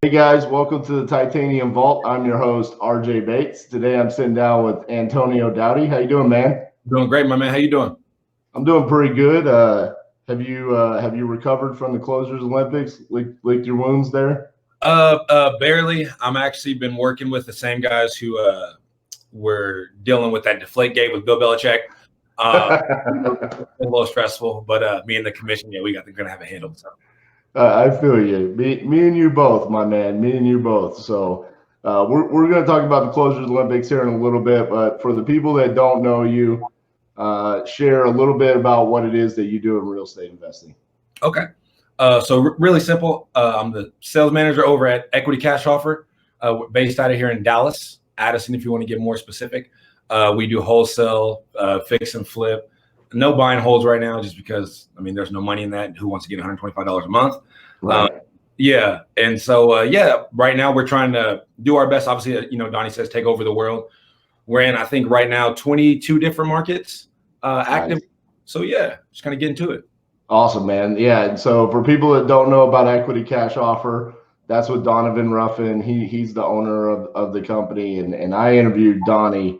Hey guys, welcome to the Titanium Vault. I'm your host, RJ Bates. Today I'm sitting down with Antonio Dowdy. How you doing, man? Doing great, my man. How you doing? I'm doing pretty good. Have you recovered from the Closers Olympics? Licked your wounds there? Barely. I'm actually been working with the same guys who were dealing with that deflate gate with Bill Belichick. A little stressful, but me and the commission, yeah, gonna have it handled. So. I feel you. Me and you both, my man. Me and you both. So we're going to talk about the Closers Olympics here in a little bit. But for the people that don't know you, share a little bit about what it is that you do in real estate investing. Okay. So really simple. I'm the sales manager over at Equity Cash Offer, based out of here in Dallas, Addison, if you want to get more specific. We do wholesale, fix and flip. No buy and holds right now, just because there's no money in that. Who wants to get $125 a month? Right. Yeah, and so right now we're trying to do our best. Obviously, Donnie says take over the world. We're in, I think, right now 22 different markets active. Nice. So yeah, just kind of get into it. Awesome, man. Yeah, and so for people that don't know about Equity Cash Offer, that's with Donovan Ruffin. He's the owner of the company, and I interviewed Donnie.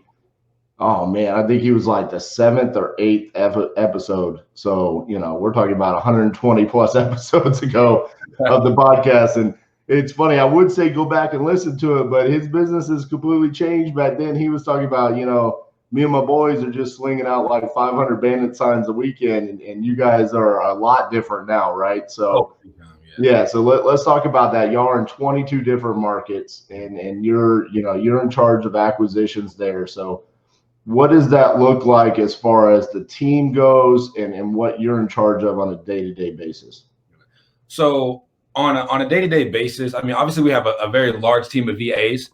Oh man, I think he was like the 7th or 8th episode. So, we're talking about 120 plus episodes ago of the podcast. And it's funny, I would say go back and listen to it, but his business has completely changed. Back then he was talking about, me and my boys are just slinging out like 500 bandit signs a weekend. And you guys are a lot different now, right? So yeah, so let's talk about that. Y'all are in 22 different markets, and you're in charge of acquisitions there. So what does that look like as far as the team goes, and what you're in charge of on a day-to-day basis? So on a day-to-day basis, obviously we have a very large team of VAs.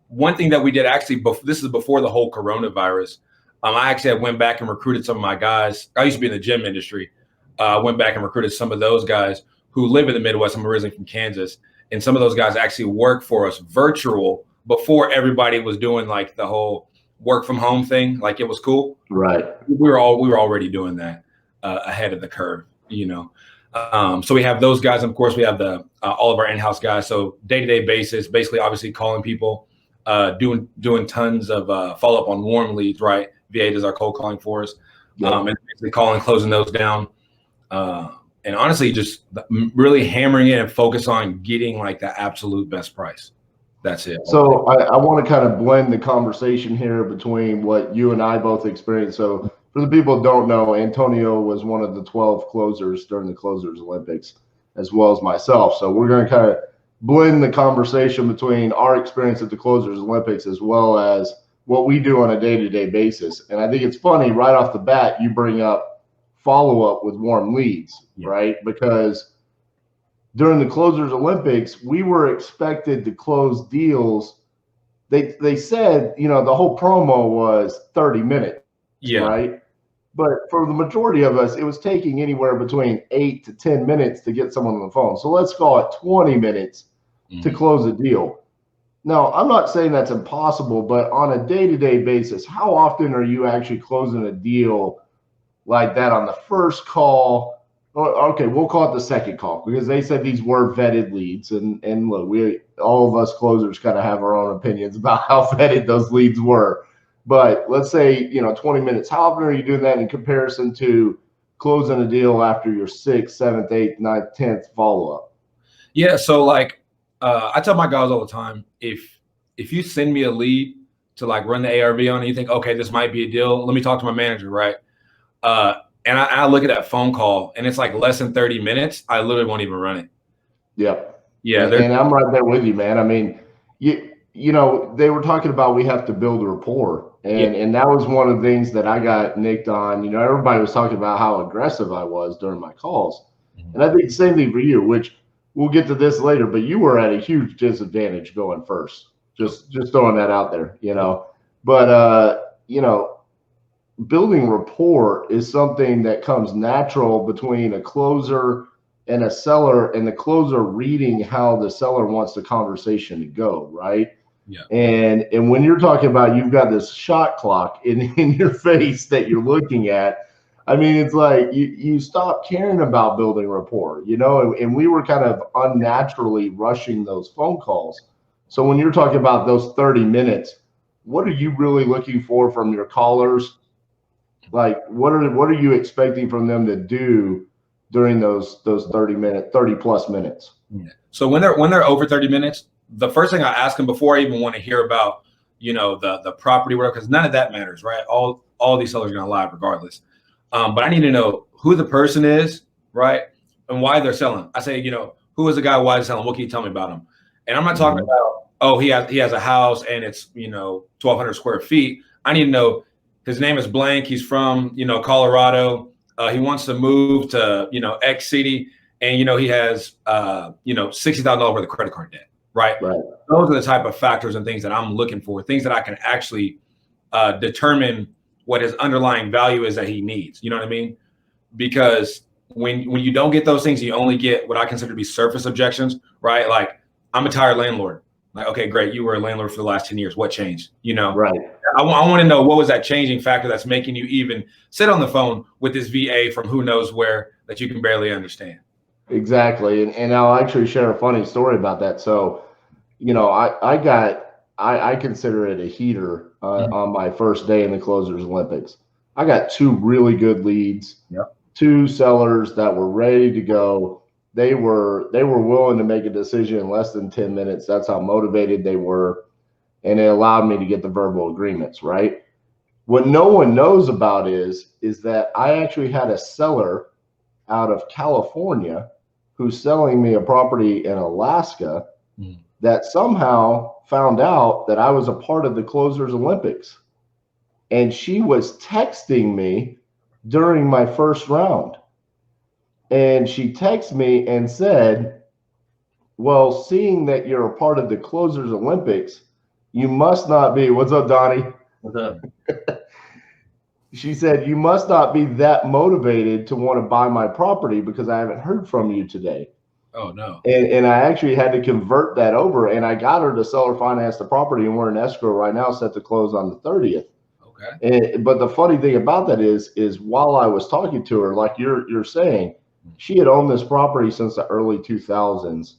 One thing that we did actually, this is before the whole coronavirus, I actually went back and recruited some of my guys. I used to be in the gym industry. Went back and recruited some of those guys who live in the Midwest. I'm originally from Kansas. And some of those guys actually work for us virtual before everybody was doing like the whole work from home thing, like it was cool. Right. We were already doing that ahead of the curve, So we have those guys, and of course we have the all of our in-house guys. So day-to-day basis, basically, obviously calling people, doing tons of follow-up on warm leads. Right, VA does our cold calling for us, and basically calling, closing those down, and honestly, just really hammering it and focus on getting like the absolute best price. That's it. So I want to kind of blend the conversation here between what you and I both experienced. So for the people who don't know, Antonio was one of the 12 closers during the Closers Olympics, as well as myself. So we're going to kind of blend the conversation between our experience at the Closers Olympics as well as what we do on a day-to-day basis. And I think it's funny, right off the bat, you bring up follow-up with warm leads, right? Because during the Closers Olympics, we were expected to close deals. They said, the whole promo was 30 minutes, right? But for the majority of us, it was taking anywhere between 8 to 10 minutes to get someone on the phone. So let's call it 20 minutes to close a deal. Now, I'm not saying that's impossible, but on a day-to-day basis, how often are you actually closing a deal like that on the first call? Okay, we'll call it the second call, because they said these were vetted leads, and look, all of us closers kind of have our own opinions about how vetted those leads were. But let's say 20 minutes. How often are you doing that in comparison to closing a deal after your 6th, 7th, 8th, 9th, 10th follow up? Yeah, so like I tell my guys all the time, if you send me a lead to like run the ARV on, and you think, okay, this might be a deal, let me talk to my manager, right? And I look at that phone call and it's like less than 30 minutes. I literally won't even run it. Yep. Yeah. And I'm right there with you, man. They were talking about we have to build a rapport. And that was one of the things that I got nicked on. Everybody was talking about how aggressive I was during my calls. And I think the same thing for you, which we'll get to this later, but you were at a huge disadvantage going first. Just throwing that out there, But, building rapport is something that comes natural between a closer and a seller, and the closer reading how the seller wants the conversation to go, right? Yeah. And when you're talking about, you've got this shot clock in your face that you're looking at, I mean, it's like you stop caring about building rapport, and we were kind of unnaturally rushing those phone calls. So when you're talking about those 30 minutes, what are you really looking for from your callers? Like, what are you expecting from them to do during those 30 plus minutes? Yeah. So when they're over 30 minutes, the first thing I ask them before I even want to hear about, the property work, because none of that matters, right? All these sellers are gonna lie regardless. But I need to know who the person is, right? And why they're selling. I say, who is the guy, why he's selling? What can you tell me about him? And I'm not talking about, oh, he has a house and it's 1,200 square feet. I need to know his name is blank. He's from Colorado. He wants to move to X city, and he has $60,000 worth of credit card debt. Right. Those are the type of factors and things that I'm looking for, things that I can actually determine what his underlying value is that he needs. You know what I mean? Because when you don't get those things, you only get what I consider to be surface objections, right? Like, I'm a tired landlord. Like, okay, great. You were a landlord for the last 10 years. What changed? Right. I want to know, what was that changing factor that's making you even sit on the phone with this VA from who knows where that you can barely understand? Exactly. And I'll actually share a funny story about that. So, I consider it a heater on my first day in the Closers Olympics. I got two really good leads, two sellers that were ready to go. They were willing to make a decision in less than 10 minutes. That's how motivated they were. And it allowed me to get the verbal agreements, right? What no one knows about is that I actually had a seller out of California who's selling me a property in Alaska that somehow found out that I was a part of the Closers Olympics. And she was texting me during my first round. And she texted me and said, well, seeing that you're a part of the Closers Olympics, you must not be, what's up, Donnie? What's up? She said, you must not be that motivated to want to buy my property because I haven't heard from you today. Oh, no. And I actually had to convert that over, and I got her to seller finance the property, and we're in escrow right now, set to close on the 30th. Okay. But the funny thing about that is while I was talking to her, like you're saying, she had owned this property since the early 2000s.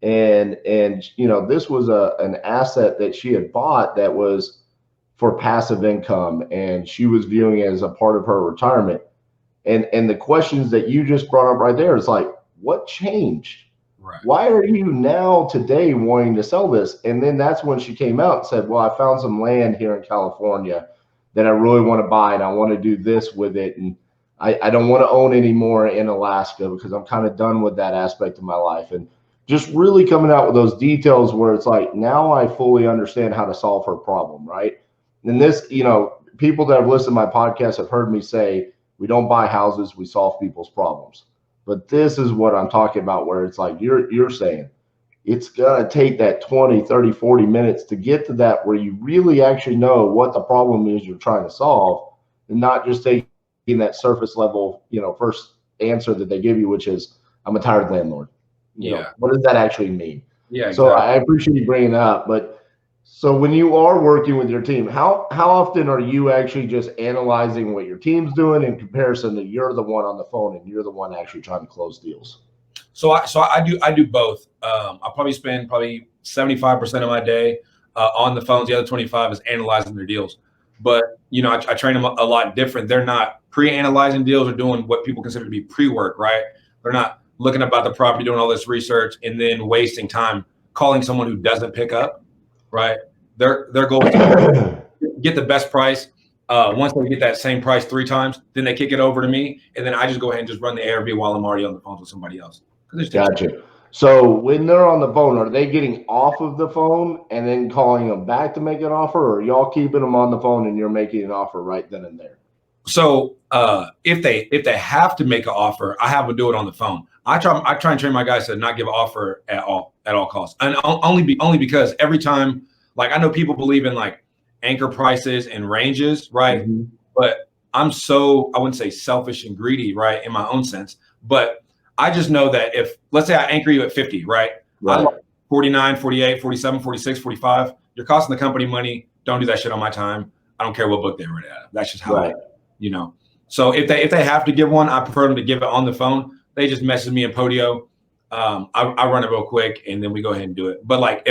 And this was an asset that she had bought that was for passive income, and she was viewing it as a part of her retirement. And the questions that you just brought up right there is like, what changed? Right. Why are you now today wanting to sell this? And then that's when she came out and said, well, I found some land here in California that I really want to buy, and I want to do this with it. And I don't want to own anymore in Alaska because I'm kind of done with that aspect of my life. And just really coming out with those details where it's like, now I fully understand how to solve her problem, right? And this, people that have listened to my podcast have heard me say, we don't buy houses, we solve people's problems. But this is what I'm talking about, where it's like you're saying it's going to take that 20, 30, 40 minutes to get to that where you really actually know what the problem is you're trying to solve, and not just taking that surface level, first answer that they give you, which is, I'm a tired landlord. What does that actually mean? Yeah. Exactly. So I appreciate you bringing that up. But so when you are working with your team, how often are you actually just analyzing what your team's doing in comparison to you're the one on the phone and you're the one actually trying to close deals? So I do both. I probably spend 75% of my day on the phones. The other 25 is analyzing their deals. But I train them a lot different. They're not pre-analyzing deals or doing what people consider to be pre-work, right? They're not looking about the property, doing all this research, and then wasting time calling someone who doesn't pick up, right? Their goal is to get the best price. Once they get that same price 3 times, then they kick it over to me, and then I just go ahead and just run the ARV while I'm already on the phone with somebody else. Gotcha. So when they're on the phone, are they getting off of the phone and then calling them back to make an offer, or are y'all keeping them on the phone and you're making an offer right then and there? So if they have to make an offer, I have them do it on the phone. I try and train my guys to not give an offer at all costs, and only because every time, like, I know people believe in like anchor prices and ranges, right? Mm-hmm. But I'm so, I wouldn't say selfish and greedy, right, in my own sense, but I just know that if, let's say I anchor you at 50, right? I like 49, 48, 47, 46, 45. You're costing the company money. Don't do that shit on my time. I don't care what book they read at. That's just how, So if they have to give one, I prefer them to give it on the phone. They just message me in Podio. I run it real quick and then we go ahead and do it. But like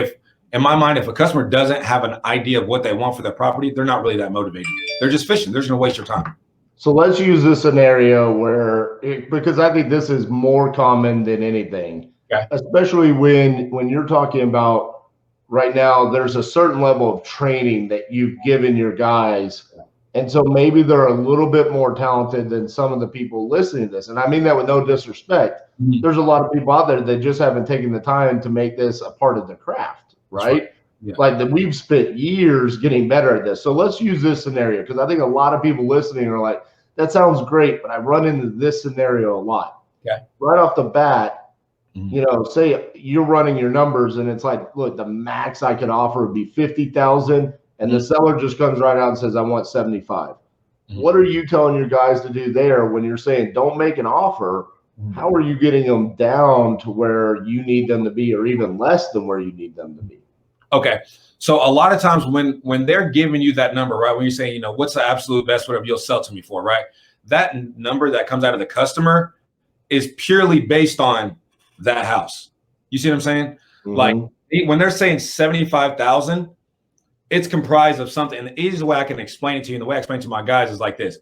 in my mind, if a customer doesn't have an idea of what they want for their property, they're not really that motivated. They're just fishing. They're just gonna waste your time. So let's use this scenario because I think this is more common than anything, especially when you're talking about right now, there's a certain level of training that you've given your guys. And so maybe they're a little bit more talented than some of the people listening to this. And I mean that with no disrespect. Mm-hmm. There's a lot of people out there that just haven't taken the time to make this a part of the craft, right? Yeah. Like that we've spent years getting better at this. So let's use this scenario because I think a lot of people listening are like, that sounds great, but I run into this scenario a lot. Okay. Right off the bat, you know, say you're running your numbers and it's like, look, the max I could offer would be 50,000. And the seller just comes right out and says, I want 75. What are you telling your guys to do there when you're saying don't make an offer? How are you getting them down to where you need them to be or even less than where you need them to be? Okay. So a lot of times when they're giving you that number, right, when you're saying, you know, what's the absolute best, whatever you'll sell to me for, right? That number that comes out of the customer is purely based on that house. You see what I'm saying? Like when they're saying 75,000, it's comprised of something. And the easiest way I can explain it to you, and the way I explain it to my guys is like this.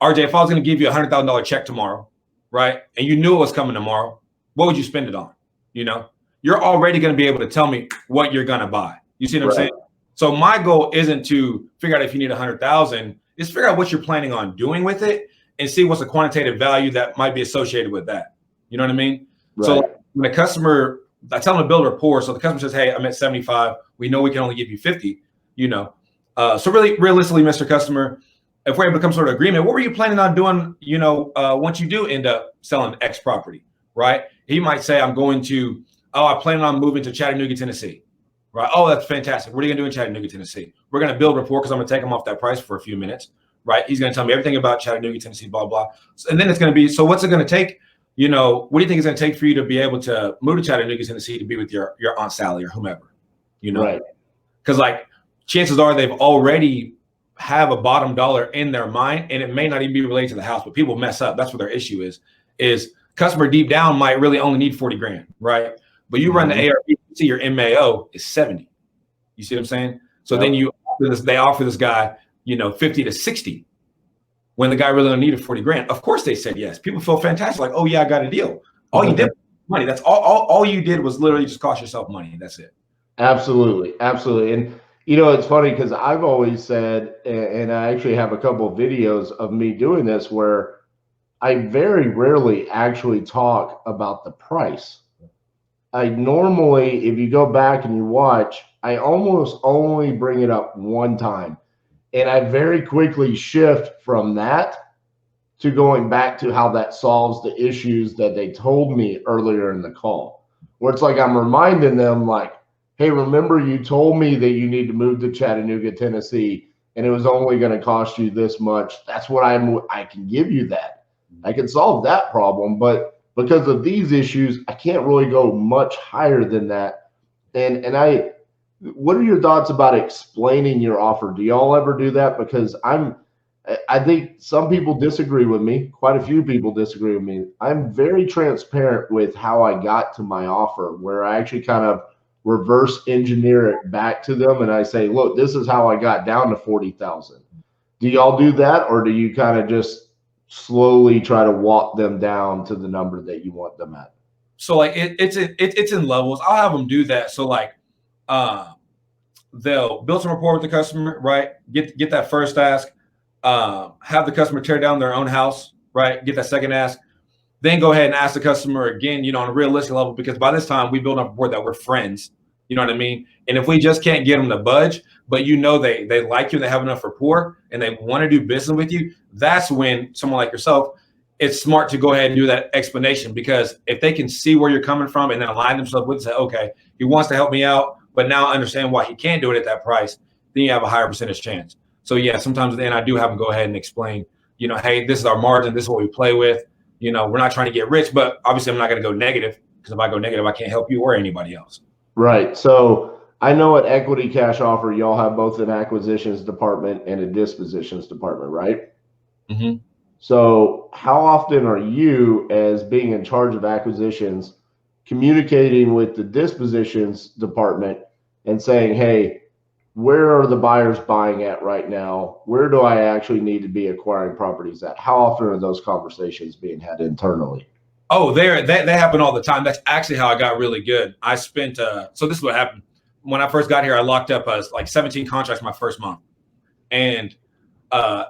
RJ, if I was going to give you $100,000 check tomorrow, right, and you knew it was coming tomorrow, what would you spend it on? You know, you're already going to be able to tell me what you're going to buy. You see what I'm saying? So my goal isn't to figure out if you need 100,000. Is figure out what you're planning on doing with it and see what's the quantitative value that might be associated with that. You know what I mean? Right. So when a customer, I tell them to build rapport. So the customer says, hey, I'm at 75. We know we can only give you 50, you know. So really, realistically, Mr. Customer, if we're able to come sort of agreement, what were you planning on doing, you know, once you do end up selling X property, right? He might say, I'm going to, I plan on moving to Chattanooga, Tennessee, right? Oh, that's fantastic. What are you gonna do in Chattanooga, Tennessee? We're gonna build rapport because I'm gonna take him off that price for a few minutes, right? He's gonna tell me everything about Chattanooga, Tennessee, blah, blah. And then it's gonna be, so what's it gonna take? You know, what do you think it's going to take for you to be able to move to Chattanooga, Tennessee to be with your Aunt Sally or whomever, you know? Right. Because like chances are they've already have a bottom dollar in their mind and it may not even be related to the house, but people mess up. That's what their issue is customer deep down might really only need 40 grand, right? But you run the ARP, you see your MAO is 70. You see what I'm saying? So then they offer this guy, you know, 50 to 60. When the guy really only needed 40 grand, of course they said yes. People feel fantastic, like, oh yeah, I got a deal. All you did was money. That's all you did was literally just cost yourself money. That's it. Absolutely, absolutely. And you know, it's funny because I've always said, and I actually have a couple of videos of me doing this where I very rarely actually talk about the price. I normally, if you go back and you watch, I almost only bring it up one time. And I very quickly shift from that to going back to how that solves the issues that they told me earlier in the call, where it's like I'm reminding them like, hey, remember you told me that you need to move to Chattanooga, Tennessee, and it was only going to cost you this much. That's what I can give you that. I can solve that problem, but because of these issues, I can't really go much higher than that. What are your thoughts about explaining your offer? Do y'all ever do that? Because I think some people disagree with me. Quite a few people disagree with me. I'm very transparent with how I got to my offer, where I actually kind of reverse engineer it back to them. And I say, look, this is how I got down to 40,000. Do y'all do that? Or do you kind of just slowly try to walk them down to the number that you want them at? So like it's in levels. I'll have them do that. So like, they'll build some rapport with the customer, right? Get that first ask, have the customer tear down their own house, right? Get that second ask, then go ahead and ask the customer again, you know, on a realistic level, because by this time we build up rapport that we're friends, you know what I mean? And if we just can't get them to budge, but you know they like you, they have enough rapport, and they want to do business with you, that's when someone like yourself, it's smart to go ahead and do that explanation, because if they can see where you're coming from and then align themselves with it, say, okay, he wants to help me out, but now I understand why he can't do it at that price, then you have a higher percentage chance. So yeah, sometimes then I do have them go ahead and explain, you know, hey, this is our margin, this is what we play with. You know, we're not trying to get rich, but obviously I'm not going to go negative, because if I go negative, I can't help you or anybody else. Right. So I know at Equity Cash Offer, y'all have both an acquisitions department and a dispositions department, right? Mm-hmm. So how often are you, as being in charge of acquisitions, communicating with the dispositions department and saying, hey, where are the buyers buying at right now? Where do I actually need to be acquiring properties at? How often are those conversations being had internally? Oh, they happen all the time. That's actually how I got really good. I spent so this is what happened. When I first got here, I locked up like 17 contracts my first month. And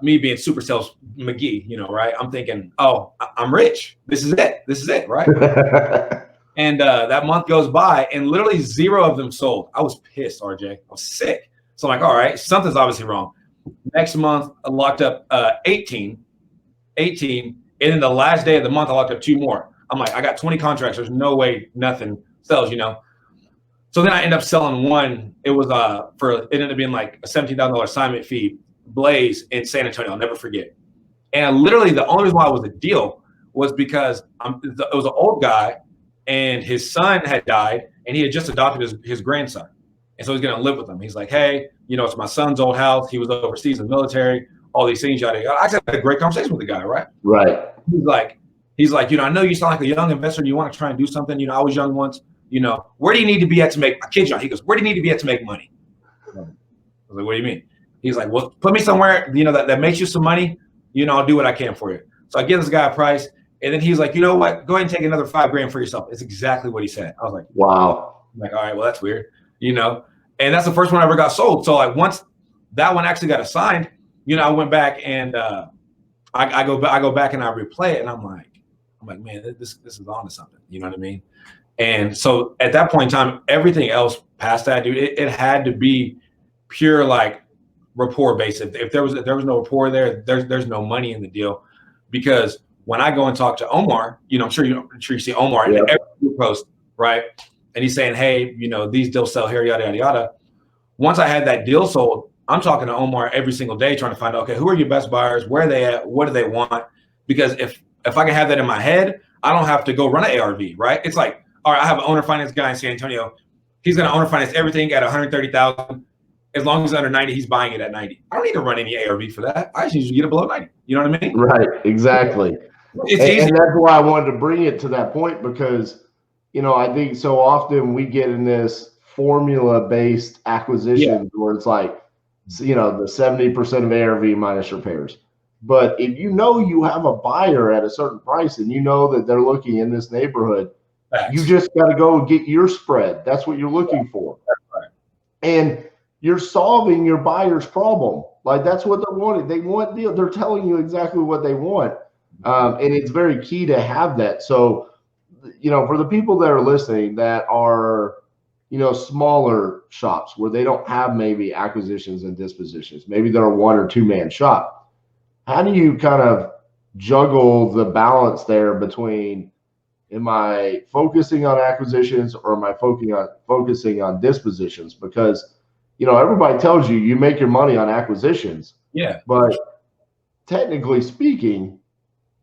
me being super sales McGee, you know, right? I'm thinking, oh, I'm rich. This is it. This is it, right? And that month goes by and literally 0 of them sold. I was pissed, RJ. I was sick. So I'm like, all right, something's obviously wrong. Next month, I locked up 18. And then the last day of the month, I locked up 2 more. I'm like, I got 20 contracts. There's no way nothing sells, you know? So then I end up selling one. It was it ended up being like a $17,000 assignment fee, Blaze in San Antonio. I'll never forget. And literally the only reason why it was a deal was because it was an old guy and his son had died and he had just adopted his grandson. And so he's going to live with him. He's like, hey, you know, it's my son's old house. He was overseas in the military, all these things, yada, yada. I just had a great conversation with the guy, right? Right. He's like, you know, I know you sound like a young investor and you want to try and do something. You know, I was young once. You know, where do you need to be at to make, I kid you not, he goes, where do you need to be at to make money? I was like, what do you mean? He's like, well, put me somewhere, you know, that makes you some money. You know, I'll do what I can for you. So I give this guy a price. And then he's like, you know what? Go ahead and take another $5,000 for yourself. It's exactly what he said. I was like, wow. I'm like, all right, well, that's weird. You know, and that's the first one I ever got sold. So like once that one actually got assigned, you know, I went back and I go back and I replay it and I'm like, man, this is on to something. You know what I mean? And so at that point in time, everything else past that, dude, it had to be pure like rapport based. If there was no rapport there's no money in the deal. Because when I go and talk to Omar, you know, I'm sure you see Omar in every post, right? And he's saying, hey, you know, these deals sell here, yada, yada, yada. Once I had that deal sold, I'm talking to Omar every single day trying to find out, okay, who are your best buyers? Where are they at? What do they want? Because if I can have that in my head, I don't have to go run an ARV, right? It's like, all right, I have an owner finance guy in San Antonio. He's going to owner finance everything at 130,000. As long as it's under 90, he's buying it at 90. I don't need to run any ARV for that. I just need to get it below 90. You know what I mean? Right, exactly. It's easy. And that's why I wanted to bring it to that point because, you know, I think so often we get in this formula-based acquisition where it's like, you know, the 70% of ARV minus repairs. But if you know you have a buyer at a certain price and you know that they're looking in this neighborhood, you just got to go and get your spread. That's what you're looking for. Right. And you're solving your buyer's problem. Like that's what they're wanting. They want deal. They're telling you exactly what they want. And it's very key to have that. So, you know, for the people that are listening that are, you know, smaller shops where they don't have maybe acquisitions and dispositions, maybe they're a 1 or 2 man shop. How do you kind of juggle the balance there between, am I focusing on acquisitions or am I focusing on dispositions? Because, you know, everybody tells you make your money on acquisitions. Yeah. But technically speaking,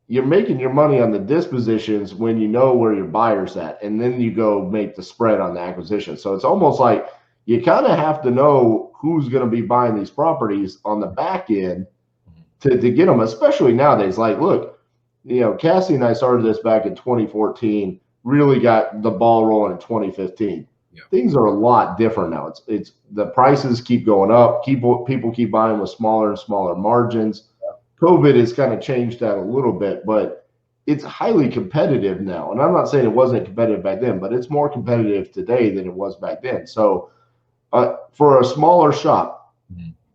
you're making your money on the dispositions when you know where your buyer's at, and then you go make the spread on the acquisition. So it's almost like you kind of have to know who's going to be buying these properties on the back end to get them, especially nowadays. Like, look, you know, Cassie and I started this back in 2014, really got the ball rolling in 2015. Yeah. Things are a lot different now. It's the prices keep going up. People keep buying with smaller and smaller margins. COVID has kind of changed that a little bit, but it's highly competitive now. And I'm not saying it wasn't competitive back then, but it's more competitive today than it was back then. So for a smaller shop,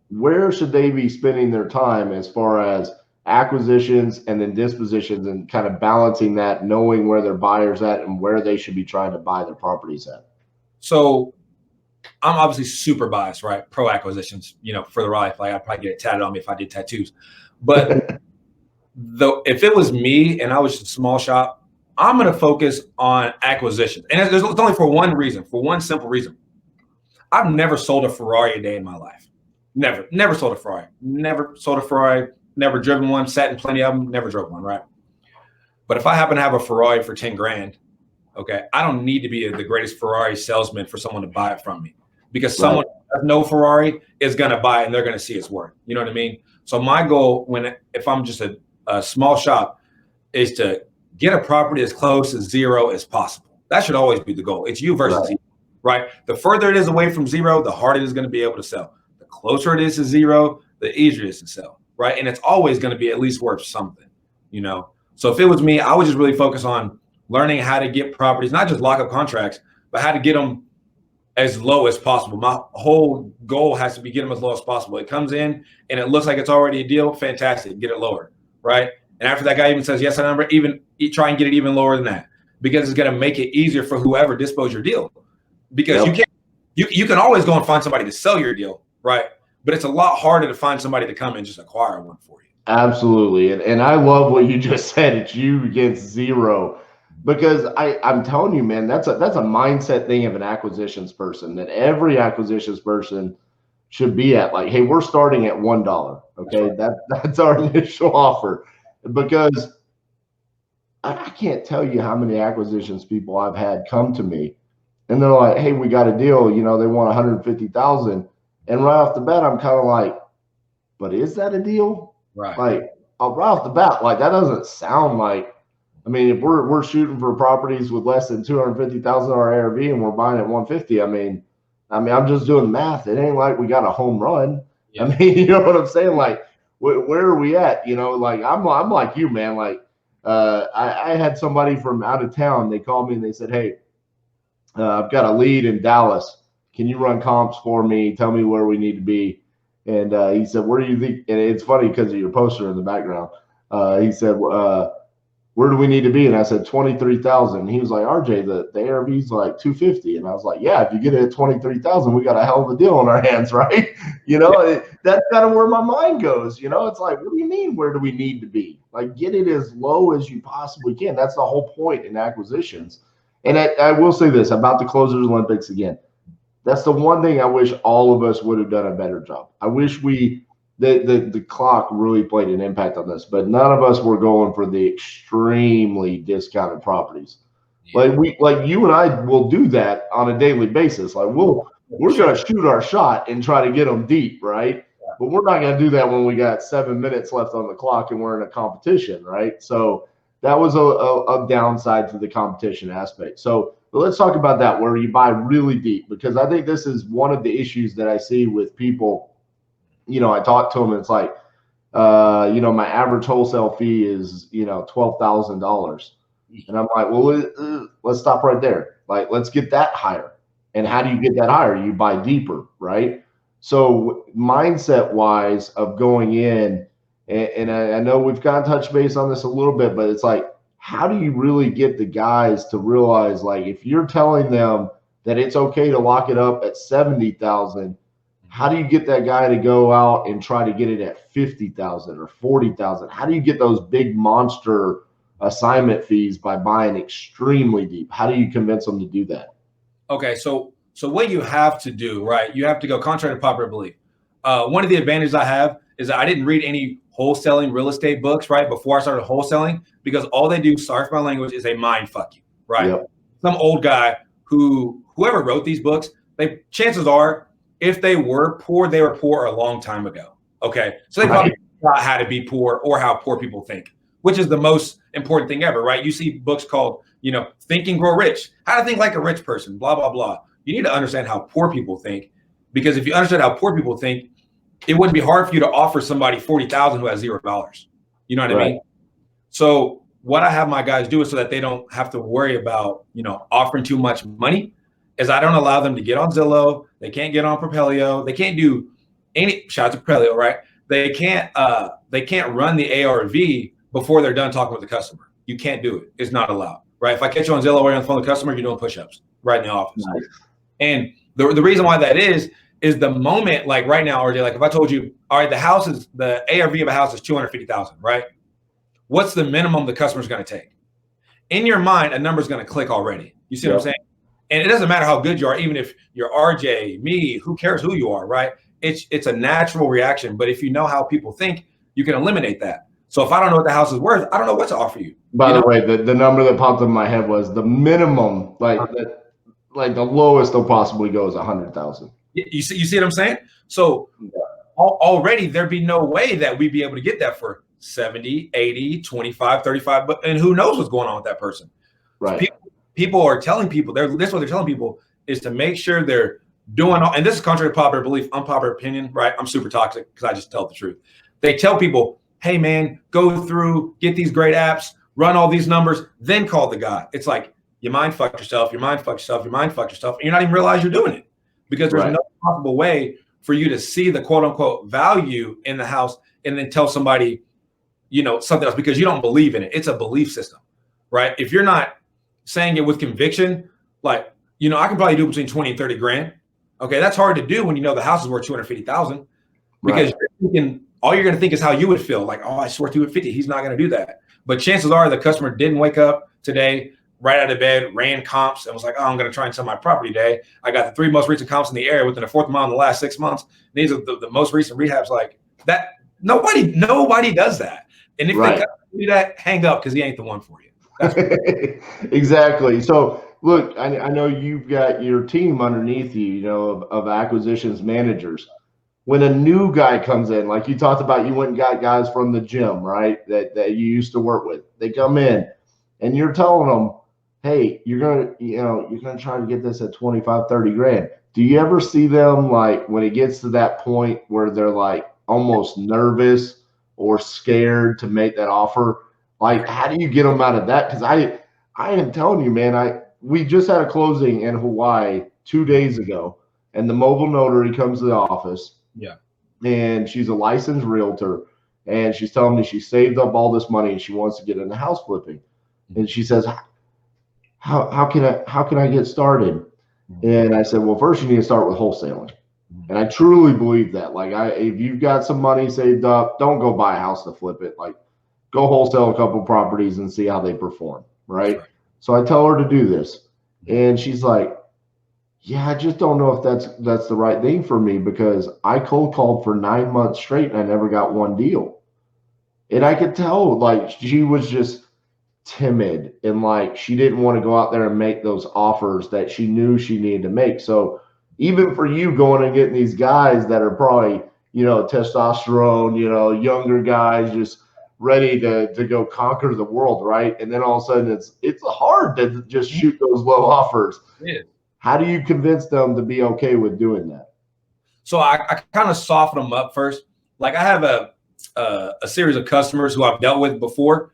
where should they be spending their time as far as acquisitions and then dispositions and kind of balancing that, knowing where their buyer's at and where they should be trying to buy their properties at? So I'm obviously super biased, right? Pro acquisitions, you know, for the life. Like I'd probably get it tatted on me if I did tattoos. But if it was me and I was a small shop, I'm going to focus on acquisitions. And it's only for one reason, for one simple reason. I've never sold a Ferrari a day in my life. Never sold a Ferrari. Never sold a Ferrari. Never driven one. Sat in plenty of them. Never drove one, right? But if I happen to have a Ferrari for 10 grand, okay, I don't need to be the greatest Ferrari salesman for someone to buy it from me, because someone who has no Ferrari is going to buy it and they're going to see its worth. You know what I mean? So my goal, if I'm just a a small shop is to get a property as close to zero as possible. That should always be the goal. It's you versus zero, right? The further it is away from zero, the harder it is going to be able to sell. The closer it is to zero, the easier it is to sell, right? And it's always going to be at least worth something, you know? So if it was me, I would just really focus on learning how to get properties, not just lock up contracts, but how to get them as low as possible. My whole goal has to be get them as low as possible. It comes in and it looks like it's already a deal. Fantastic. Get it lower, right? And after that guy even says yes, I number, even try and get it even lower than that, because it's going to make it easier for whoever dispose your deal. Because you can always go and find somebody to sell your deal, right? But it's a lot harder to find somebody to come and just acquire one for you. Absolutely. And I love what you just said. It's you against zero. Because I'm telling you, man, that's a mindset thing of an acquisitions person, that every acquisitions person should be at. Like, hey, we're starting at $1. Okay, that's our initial offer. Because I can't tell you how many acquisitions people I've had come to me, and they're like, hey, we got a deal. You know, they want 150,000, and right off the bat, I'm kind of like, but is that a deal? Right. Like, right off the bat, like that doesn't sound like. I mean, if we're shooting for properties with less than 250,000 ARV and we're buying at 150, I mean, I'm just doing math. It ain't like we got a home run. Yeah. I mean, you know what I'm saying? Like, where are we at? You know, like I'm like you, man. Like, I had somebody from out of town. They called me and they said, hey, I've got a lead in Dallas. Can you run comps for me? Tell me where we need to be. And he said, where do you think? And it's funny because of your poster in the background. He said, where do we need to be? And I said 23,000. He was like, RJ, the ARV's like 250. And I was like, yeah, if you get it at 23,000, we got a hell of a deal on our hands, right? You know, that's kind of where my mind goes. You know, it's like, what do you mean? Where do we need to be? Like, get it as low as you possibly can. That's the whole point in acquisitions. And I will say this about the Closers Olympics again. That's the one thing I wish all of us would have done a better job. I wish the clock really played an impact on this, but none of us were going for the extremely discounted properties. Yeah. Like you and I will do that on a daily basis. Like we're going to shoot our shot and try to get them deep, right? Yeah. But we're not going to do that when we got 7 minutes left on the clock and we're in a competition, right? So that was a downside to the competition aspect. So let's talk about that, where you buy really deep, because I think this is one of the issues that I see with people. You know, I talk to them, and it's like, you know, my average wholesale fee is, you know, $12,000. And I'm like, well, let's stop right there. Like, let's get that higher. And how do you get that higher? You buy deeper, right? So mindset wise of going in, and I know we've kind of touched base on this a little bit, but it's like, how do you really get the guys to realize, like, if you're telling them that it's okay to lock it up at 70,000, how do you get that guy to go out and try to get it at 50,000 or 40,000? How do you get those big monster assignment fees by buying extremely deep? How do you convince them to do that? Okay, so what you have to do, right? You have to go contrary to popular belief. One of the advantages I have is that I didn't read any wholesaling real estate books, right, before I started wholesaling, because all they do, sorry for my language, is they mind fuck you, right? Yep. Some old guy whoever wrote these books, chances are, if they were poor a long time ago. Okay. So they probably forgot how to be poor or how poor people think, which is the most important thing ever, right? You see books called, you know, Think and Grow Rich, how to think like a rich person, blah, blah, blah. You need to understand how poor people think, because if you understand how poor people think, it wouldn't be hard for you to offer somebody 40,000 who has $0. You know what I mean? So what I have my guys do is so that they don't have to worry about, you know, offering too much money, is I don't allow them to get on Zillow. They can't get on Propelio. They can't do any shout out to Propelio, right? They can't run the ARV before they're done talking with the customer. You can't do it. It's not allowed, right? If I catch you on Zillow or on the phone with the customer, you're doing push-ups right in the office. Nice. And the reason why that is the moment, like right now, RJ, like if I told you, all right, the ARV of a house is 250,000, right? What's the minimum the customer's going to take? In your mind, a number's going to click already. You see what I'm saying? And it doesn't matter how good you are, even if you're RJ, me, who cares who you are, right? It's a natural reaction. But if you know how people think, you can eliminate that. So if I don't know what the house is worth, I don't know what to offer you. By the way, the number that popped up in my head was the minimum, like the lowest they'll possibly go is 100,000. You see what I'm saying? So already there'd be no way that we'd be able to get that for 70, 80, 25, 35, but and who knows what's going on with that person. Right. People are telling people, this is what they're telling people is to make sure they're doing all, and this is contrary to popular belief, unpopular opinion, right? I'm super toxic because I just tell the truth. They tell people, hey man, go through, get these great apps, run all these numbers, then call the guy. It's like, you mind fuck yourself, you mind fuck yourself, you mind fuck yourself, and you're not even realize you're doing it because there's no possible way for you to see the quote unquote value in the house and then tell somebody, you know, something else because you don't believe in it. It's a belief system, right? If you're not saying it with conviction, like, you know, I can probably do between 20 and 30 grand. Okay, that's hard to do when you know the house is worth 250,000 because you're thinking, all you're going to think is how you would feel. Like, oh, I swear 250. He's not going to do that. But chances are the customer didn't wake up today, right out of bed, ran comps, and was like, oh, I'm going to try and sell my property today. I got the 3 most recent comps in the area within a fourth mile in the last 6 months. These are the most recent rehabs. Like that. Nobody does that. And if they do that, hang up because he ain't the one for you. That's exactly. So look, I know you've got your team underneath you, you know, of acquisitions managers. When a new guy comes in, like you talked about, you went and got guys from the gym, right? That you used to work with. They come in and you're telling them, hey, you're gonna try to get this at 25, 30 grand. Do you ever see them like when it gets to that point where they're like almost nervous or scared to make that offer? Like, how do you get them out of that? Because I am telling you, man, we just had a closing in Hawaii 2 days ago, and the mobile notary comes to the office. Yeah. And she's a licensed realtor, and she's telling me she saved up all this money and she wants to get into house flipping. And she says, how can I get started? And I said, well, first you need to start with wholesaling. And I truly believe that. Like, if you've got some money saved up, don't go buy a house to flip it. Like, go wholesale a couple properties and see how they perform, right? So I tell her to do this, and she's like, yeah, I just don't know if that's the right thing for me because I cold called for 9 months straight and I never got one deal. And I could tell, like, she was just timid and like she didn't want to go out there and make those offers that she knew she needed to make. So even for you going and getting these guys that are probably, you know, testosterone, you know, younger guys just ready to go conquer the world, right? And then all of a sudden it's hard to just shoot those low offers. Yeah. How do you convince them to be okay with doing that? So I kind of soften them up first. Like I have a series of customers who I've dealt with before.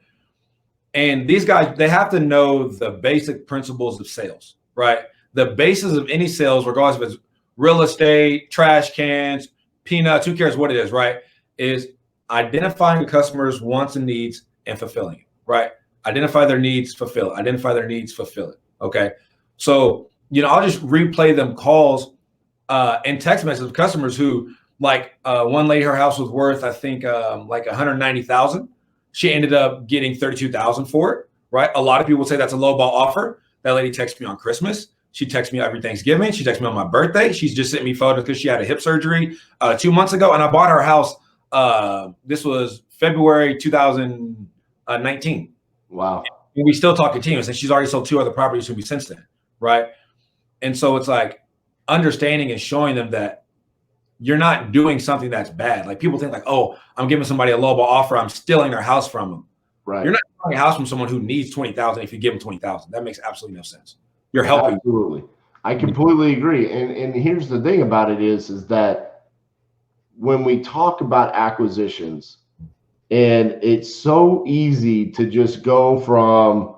And these guys, they have to know the basic principles of sales, right? The basis of any sales, regardless if it's real estate, trash cans, peanuts, who cares what it is, right? Is identifying the customer's wants and needs and fulfilling it, right? Identify their needs, fulfill it. Identify their needs, fulfill it. Okay. So, you know, I'll just replay them calls and text messages of customers who, like one lady, her house was worth, I think, like 190,000. She ended up getting 32,000 for it, right? A lot of people say that's a lowball offer. That lady texted me on Christmas. She texted me every Thanksgiving. She texted me on my birthday. She's just sent me photos because she had a hip surgery 2 months ago, and I bought her house. This was February 2019. Wow. And we still talk continuous, and she's already sold 2 other properties to me since then, right? And so it's like understanding and showing them that you're not doing something that's bad. Like people think like, oh, I'm giving somebody a lowball offer. I'm stealing their house from them. Right. You're not stealing a house from someone who needs 20,000 if you give them 20,000. That makes absolutely no sense. You're helping. Absolutely. I completely agree. And here's the thing about it is that when we talk about acquisitions, and it's so easy to just go from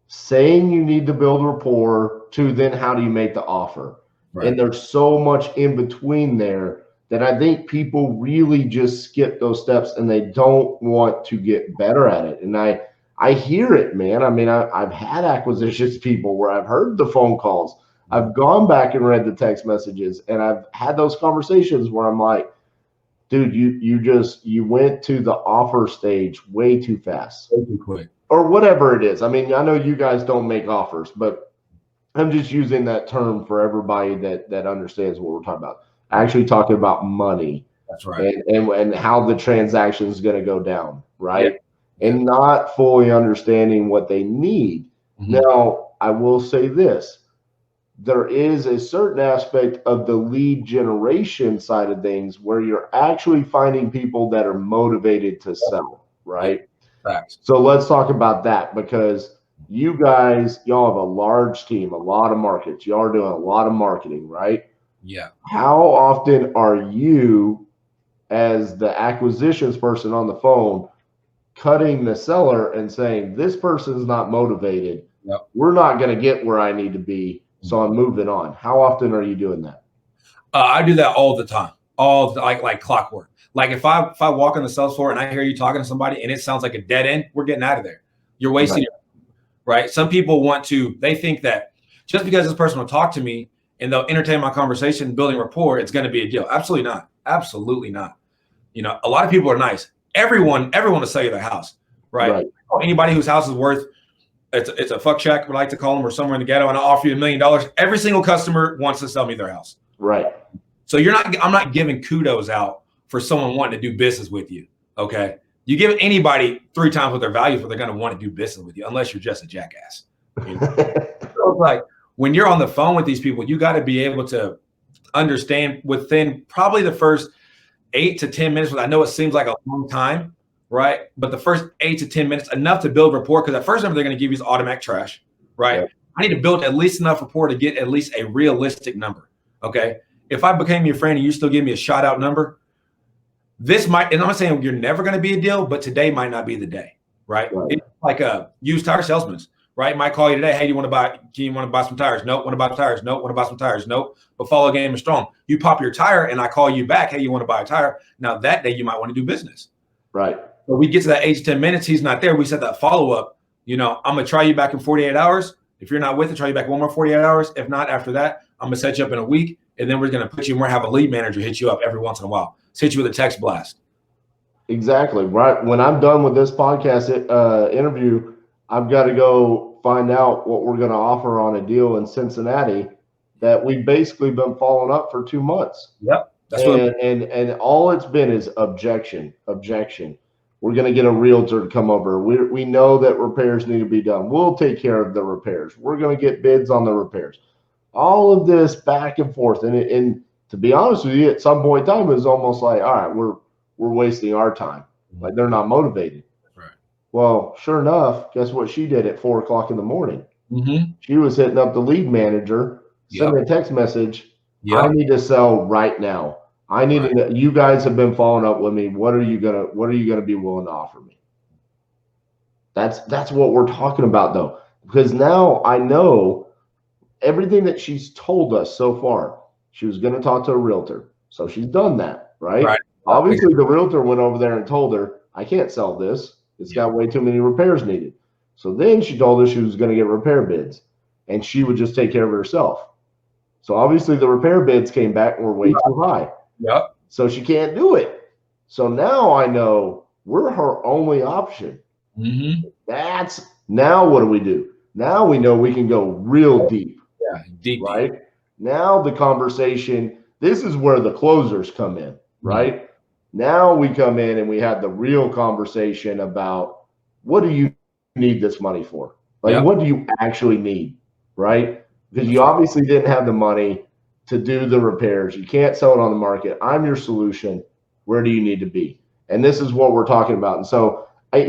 saying you need to build rapport to then how do you make the offer? Right. And there's so much in between there that I think people really just skip those steps and they don't want to get better at it. And I hear it, man. I mean, I've had acquisitions people where I've heard the phone calls. I've gone back and read the text messages, and I've had those conversations where I'm like, dude, you went to the offer stage way too fast. Way too quick. Or whatever it is. I mean, I know you guys don't make offers, but I'm just using that term for everybody that understands what we're talking about. Actually talking about money. That's right. And how the transaction is going to go down, right? Yeah. And not fully understanding what they need. Mm-hmm. Now, I will say this. There is a certain aspect of the lead generation side of things where you're actually finding people that are motivated to sell. right? Facts. So let's talk about that, because you guys, y'all have a large team, a lot of markets. Y'all are doing a lot of marketing, right? Yeah. How often are you, as the acquisitions person on the phone, cutting the seller and saying, this person's not motivated. Yep. We're not going to get where I need to be, so I'm moving on. How often are you doing that? I do that all the time, like clockwork. Like if I walk on the sales floor and I hear you talking to somebody and it sounds like a dead end, we're getting out of there. You're wasting it, right? Some people they think that just because this person will talk to me and they'll entertain my conversation, building rapport, it's going to be a deal. Absolutely not. Absolutely not. You know, a lot of people are nice. Everyone will sell you their house, right? Anybody whose house is worth, it's a fuck shack, we like to call them, or somewhere in the ghetto, and I'll offer you $1 million. Every single customer wants to sell me their house. Right. So I'm not giving kudos out for someone wanting to do business with you. Okay. You give anybody 3 times what their value for, they're going to want to do business with you, unless you're just a jackass. You know? So it's like when you're on the phone with these people, you got to be able to understand within probably the first 8 to 10 minutes. I know it seems like a long time, right? But the first 8 to 10 minutes, enough to build rapport, because at first number they're going to give you is automatic trash, right? Yeah. I need to build at least enough rapport to get at least a realistic number. Okay. If I became your friend and you still give me a shout out number, this might, and I'm not saying you're never going to be a deal, but today might not be the day, right? It's like a used tire salesman, right? Might call you today. Hey, do you want to buy some tires? Nope. Want to buy some tires? Nope. Want to buy some tires? Nope. But follow game is strong. You pop your tire and I call you back. Hey, you want to buy a tire? Now that day you might want to do business. Right. But we get to that 8 to 10 minutes. He's not there. We set that follow up. You know, I'm going to try you back in 48 hours. If you're not with it, try you back one more 48 hours. If not, after that, I'm going to set you up in a week. And then we're going to put you, and we're going to have a lead manager hit you up every once in a while. Hit you with a text blast. Exactly. Right. When I'm done with this podcast interview, I've got to go find out what we're going to offer on a deal in Cincinnati that we've basically been following up for 2 months. Yep. That's and all it's been is objection. We're going to get a realtor to come over. We know that repairs need to be done. We'll take care of the repairs. We're going to get bids on the repairs. All of this back and forth. And to be honest with you, at some point in time, it was almost like, all right, we're wasting our time. Like they're not motivated. Right. Well, sure enough, guess what she did at 4 o'clock in the morning? Mm-hmm. She was hitting up the lead manager, sending a text message. I need to sell right now. I need to, you guys have been following up with me. What are you gonna be willing to offer me? That's what we're talking about though. Because now I know everything that she's told us so far. She was going to talk to a realtor. So she's done that, right? Obviously, the realtor went over there and told her, I can't sell this. It's got way too many repairs needed. So then she told her she was going to get repair bids and she would just take care of it herself. So obviously the repair bids came back and were way too high. Yep. So she can't do it. So now I know we're her only option. Mm-hmm. Now what do? Now we know we can go real deep. Yeah, deep. Right? Now the conversation, this is where the closers come in, right? Mm-hmm. Now we come in and we have the real conversation about what do you need this money for? Like, what do you actually need, right? Because you obviously didn't have the money to do the repairs. You can't sell it on the market. I'm your solution. Where do you need to be? And this is what we're talking about. And so, I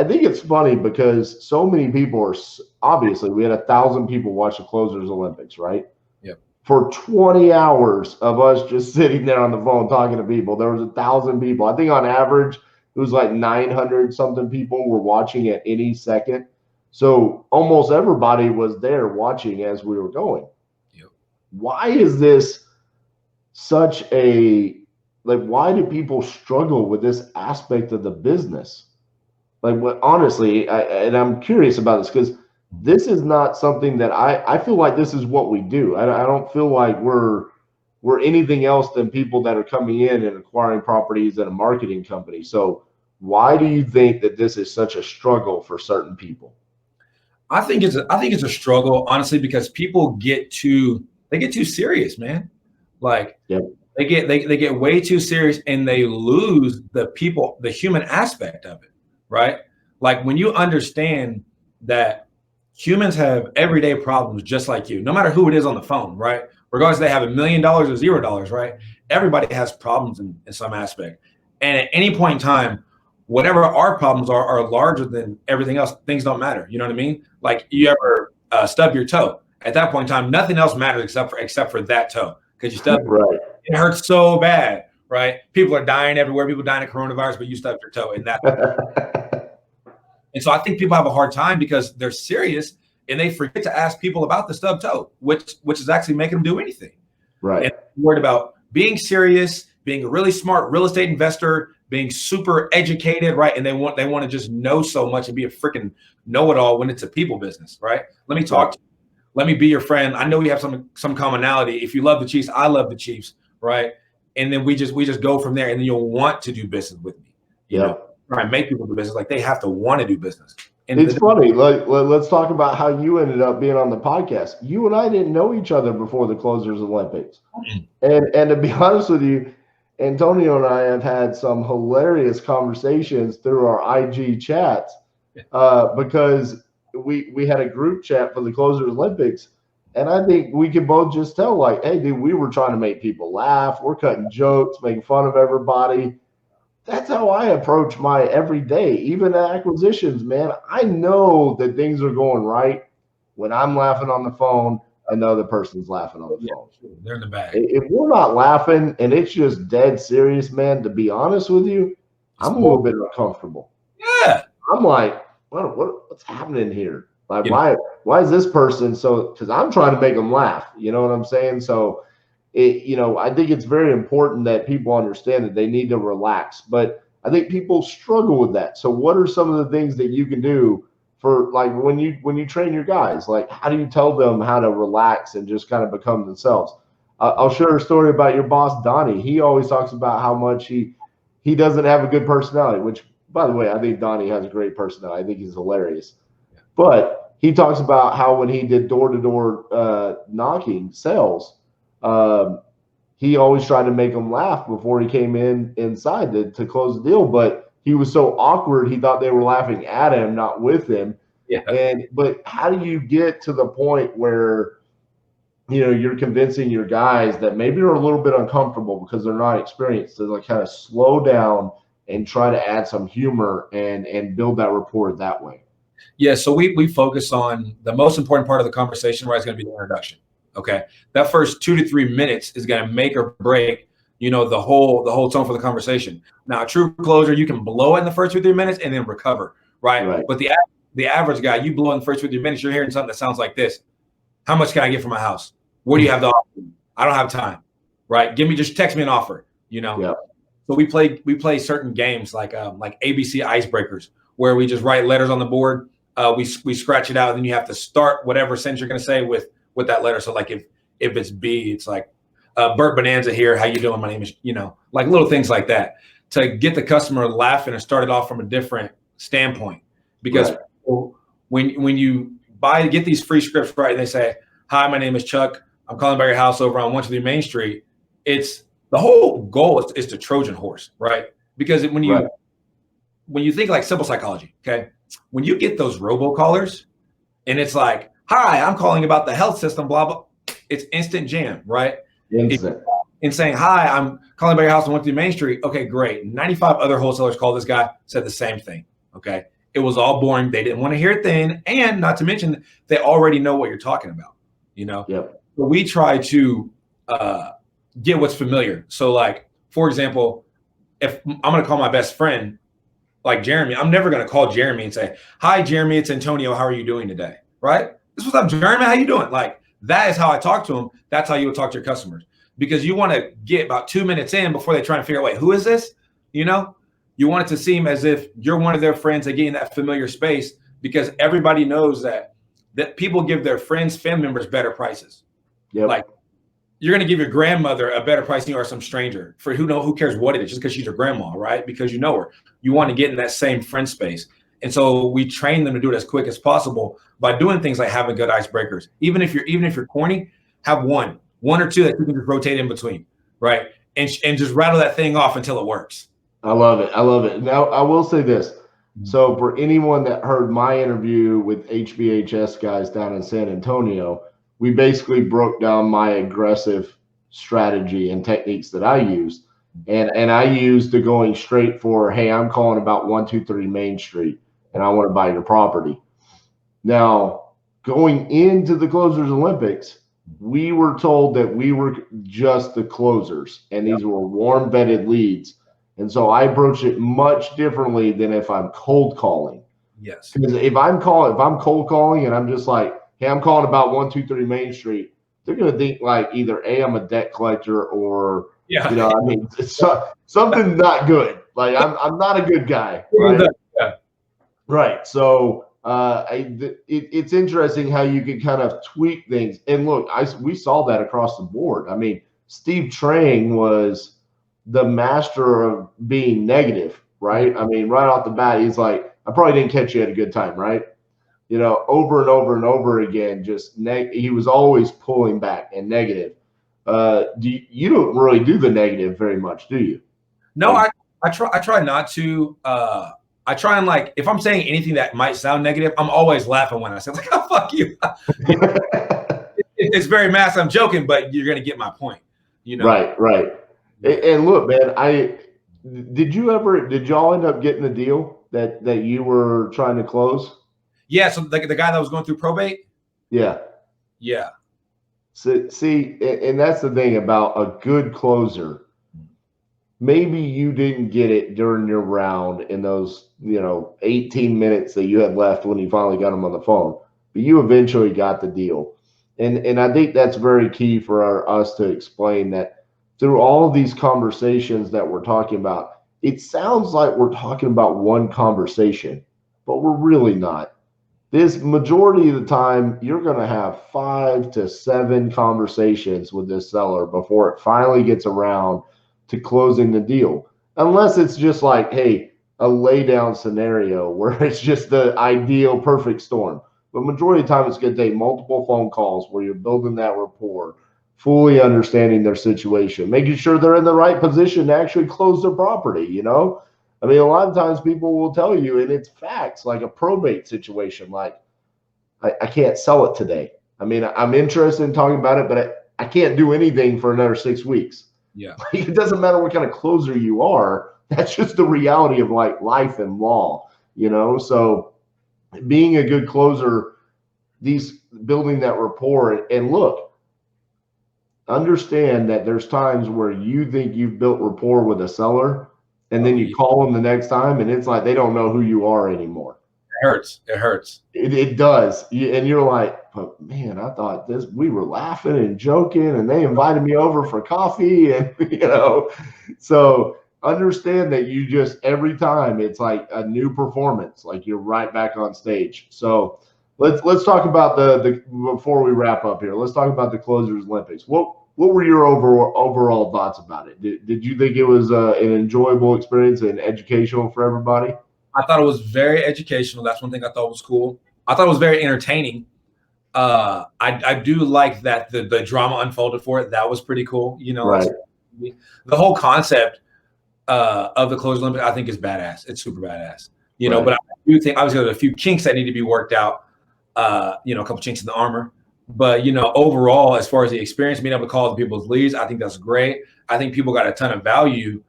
think it's funny because so many people are, obviously, we had 1,000 people watch the Closers Olympics, right? Yep. For 20 hours of us just sitting there on the phone talking to people, there was 1,000 people. I think on average, it was like 900 something people were watching at any second. So almost everybody was there watching as we were going. Yep. Why is this such a, why do people struggle with this aspect of the business? Honestly, and I'm curious about this because this is not something that I feel like this is what we do. I don't feel like we're anything else than people that are coming in and acquiring properties at a marketing company. So why do you think that this is such a struggle for certain people? I think it's a struggle, honestly, because people get too serious, man. They get way too serious and they lose the human aspect of it. Right? Like when you understand that humans have everyday problems just like you, no matter who it is on the phone, right? Regardless if they have $1 million or $0, right? Everybody has problems in some aspect. And at any point in time, whatever our problems are larger than everything else. Things don't matter. You know what I mean? Like you ever stub your toe. At that point in time, nothing else matters except for that toe, because you stubbed Right. it hurts so bad, right? People are dying everywhere. People dying of coronavirus, but you stubbed your toe, and and so I think people have a hard time because they're serious and they forget to ask people about the stub toe, which is actually making them do anything. Right. And I'm worried about being serious, being a really smart real estate investor, being super educated, right? And they want to just know so much and be a freaking know-it-all when it's a people business, right? Let me talk to you. Let me be your friend. I know we have some commonality. If you love the Chiefs, I love the Chiefs, right? And then we just go from there, and then you'll want to do business with me. You know, try and make people do business. Like they have to want to do business. And it's funny. Like, let's talk about how you ended up being on the podcast. You and I didn't know each other before the Closers Olympics. And to be honest with you, Antonio and I have had some hilarious conversations through our IG chats because we had a group chat for the Closers Olympics. And I think we could both just tell, like, hey, dude, we were trying to make people laugh. We're cutting jokes, making fun of everybody. That's how I approach my everyday, even acquisitions, man. I know that things are going right when I'm laughing on the phone and the other person's laughing on the phone. They're in the bag. If we're not laughing and it's just dead serious, man, to be honest with you, I'm a little bit uncomfortable. Yeah. I'm like, what's happening here? Like, why is this person so? Because I'm trying to make them laugh. You know what I'm saying? So, I think it's very important that people understand that they need to relax. But I think people struggle with that. So, what are some of the things that you can do for, like, when you train your guys? Like, how do you tell them how to relax and just kind of become themselves? I'll share a story about your boss, Donnie. He always talks about how much he doesn't have a good personality, which, by the way, I think Donnie has a great personality. I think he's hilarious. But he talks about how when he did door-to-door knocking sales, he always tried to make them laugh before he came inside to close the deal. But he was so awkward, he thought they were laughing at him, not with him. Yeah. But how do you get to the point where you're convincing your guys that maybe are a little bit uncomfortable because they're not experienced, to like kind of slow down and try to add some humor and build that rapport that way? Yeah, so we focus on the most important part of the conversation, right? It's going to be the introduction. Okay, that first 2 to 3 minutes is going to make or break, the whole tone for the conversation. Now, a true closer, you can blow it in the first 2 or 3 minutes and then recover, right? But the average guy, you blow in the first 2 or 3 minutes, you're hearing something that sounds like this: how much can I get for my house? What do you have to offer? I don't have time, right? Just text me an offer. So we play certain games like ABC icebreakers, where we just write letters on the board. We scratch it out, and then you have to start whatever sentence you're going to say with that letter. So like if it's B, it's like Bert Bonanza here. How you doing? My name is, like little things like that to get the customer laughing and start it off from a different standpoint. Because when you get these free scripts, right, and they say, hi, my name is Chuck. I'm calling by your house over on 123 Main Street. It's the whole goal is to Trojan horse, right? Because when you think like simple psychology, okay, when you get those robocallers and it's like, hi, I'm calling about the health system, blah, blah, it's instant jam, right? Instant. And saying, hi, I'm calling by your house on 123 Main Street. Okay, great. 95 other wholesalers called this guy, said the same thing, okay? It was all boring. They didn't want to hear it then. And not to mention, they already know what you're talking about, Yep. So we try to get what's familiar. So like, for example, if I'm going to call my best friend, like Jeremy, I'm never going to call Jeremy and say, hi, Jeremy, it's Antonio. How are you doing today? Right? This what's up, Jeremy. How you doing? Like, that is how I talk to him. That's how you would talk to your customers, because you want to get about 2 minutes in before they try and figure out, wait, who is this? You want it to seem as if you're one of their friends. They get in that familiar space, because everybody knows that people give their friends, family members better prices. Yep. Like, you're going to give your grandmother a better price than you are some stranger, for who cares what it is, just because she's your grandma, right? Because you know her. You want to get in that same friend space. And so we train them to do it as quick as possible by doing things like having good icebreakers. Even if you're corny, have one or two that you can just rotate in between, right? And just rattle that thing off until it works. I love it. Now, I will say this. So for anyone that heard my interview with HBHS guys down in San Antonio, we basically broke down my aggressive strategy and techniques that I use. And I used the going straight for, hey, I'm calling about 123 Main Street, and I want to buy your property. Now, going into the Closers Olympics, we were told that we were just the closers, and these were warm bedded leads. And so I approach it much differently than if I'm cold calling. Yes. Because if I'm cold calling and I'm just like, hey, I'm calling about 123 Main Street, they're gonna think like either A, I'm a debt collector, or Yeah. you know, I mean, it's something not good. Like I'm not a good guy, right? Yeah. Right. So it's interesting how you can kind of tweak things. And look, we saw that across the board. I mean, Steve Trang was the master of being negative, right? I mean, right off the bat, he's like, I probably didn't catch you at a good time, right? You know, over and over and over again, just he was always pulling back and negative. You don't really do the negative very much, do you? No, I try not to. I try and, like, if I'm saying anything that might sound negative, I'm always laughing when I say, like, oh, fuck you. It's very mass. I'm joking, but you're gonna get my point. You know. Right. And look, man, did y'all end up getting the deal that you were trying to close? Yeah. So the guy that was going through probate. Yeah. So, see, and that's the thing about a good closer. Maybe you didn't get it during your round in those, 18 minutes that you had left when you finally got them on the phone, but you eventually got the deal. And I think that's very key for us to explain that through all of these conversations that we're talking about, it sounds like we're talking about one conversation, but we're really not. This majority of the time, you're going to have 5 to 7 conversations with this seller before it finally gets around to closing the deal. Unless it's just like, hey, a laydown scenario where it's just the ideal perfect storm. But majority of the time, it's going to take multiple phone calls where you're building that rapport, fully understanding their situation, making sure they're in the right position to actually close their property, I mean, a lot of times people will tell you, and it's facts, like a probate situation, like, I can't sell it today. I mean, I'm interested in talking about it, but I can't do anything for another 6 weeks. Yeah. It doesn't matter what kind of closer you are. That's just the reality of like life and law, So being a good closer, building that rapport, and look, understand that there's times where you think you've built rapport with a seller, and then you call them the next time, and it's like they don't know who you are anymore. It hurts. It does. And you're like, but man, I thought we were laughing and joking, and they invited me over for coffee, and so understand that you just, every time it's like a new performance, like you're right back on stage. So let's talk about the before we wrap up here. Let's talk about the Closers Olympics. What were your overall thoughts about it? Did you think it was an enjoyable experience and educational for everybody? I thought it was very educational. That's one thing I thought was cool. I thought it was very entertaining. I do like that the drama unfolded for it. That was pretty cool. Right. The whole concept of the Closers Olympics, I think, is badass. It's super badass. But I do think obviously there's a few kinks that need to be worked out. A couple chinks in the armor. But overall, as far as the experience, being able to call the people's leads, I think that's great. I think people got a ton of value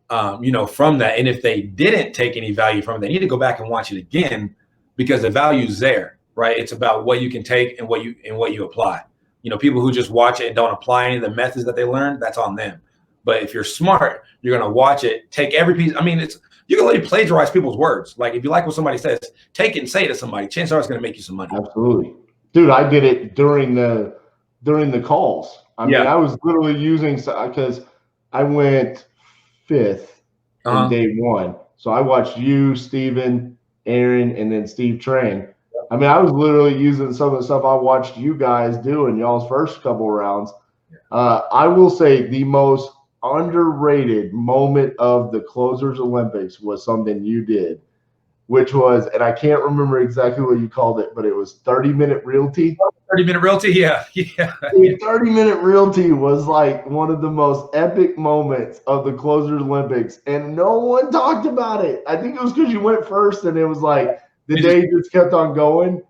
from that. And if they didn't take any value from it, they need to go back and watch it again, because the value's there, right? It's about what you can take and what you apply. People who just watch it and don't apply any of the methods that they learned, that's on them. But if you're smart, you're going to watch it, take every piece. I mean, you can literally plagiarize people's words. Like, if you like what somebody says, take it and say it to somebody. Chances are it's going to make you some money. Absolutely. Dude, I did it during the calls. I mean, I was literally using, because I went 5th in day 1. So I watched you, Steven, Aaron, and then Steve Trang. I mean, I was literally using some of the stuff I watched you guys do in y'all's first couple of rounds. I will say the most underrated moment of the Closers Olympics was something you did, which was, and I can't remember exactly what you called it, but it was 30-minute realty. 30-minute realty, yeah. 30-minute realty was like one of the most epic moments of the Closers Olympics, and no one talked about it. I think it was because you went first, and it was like the day just kept on going.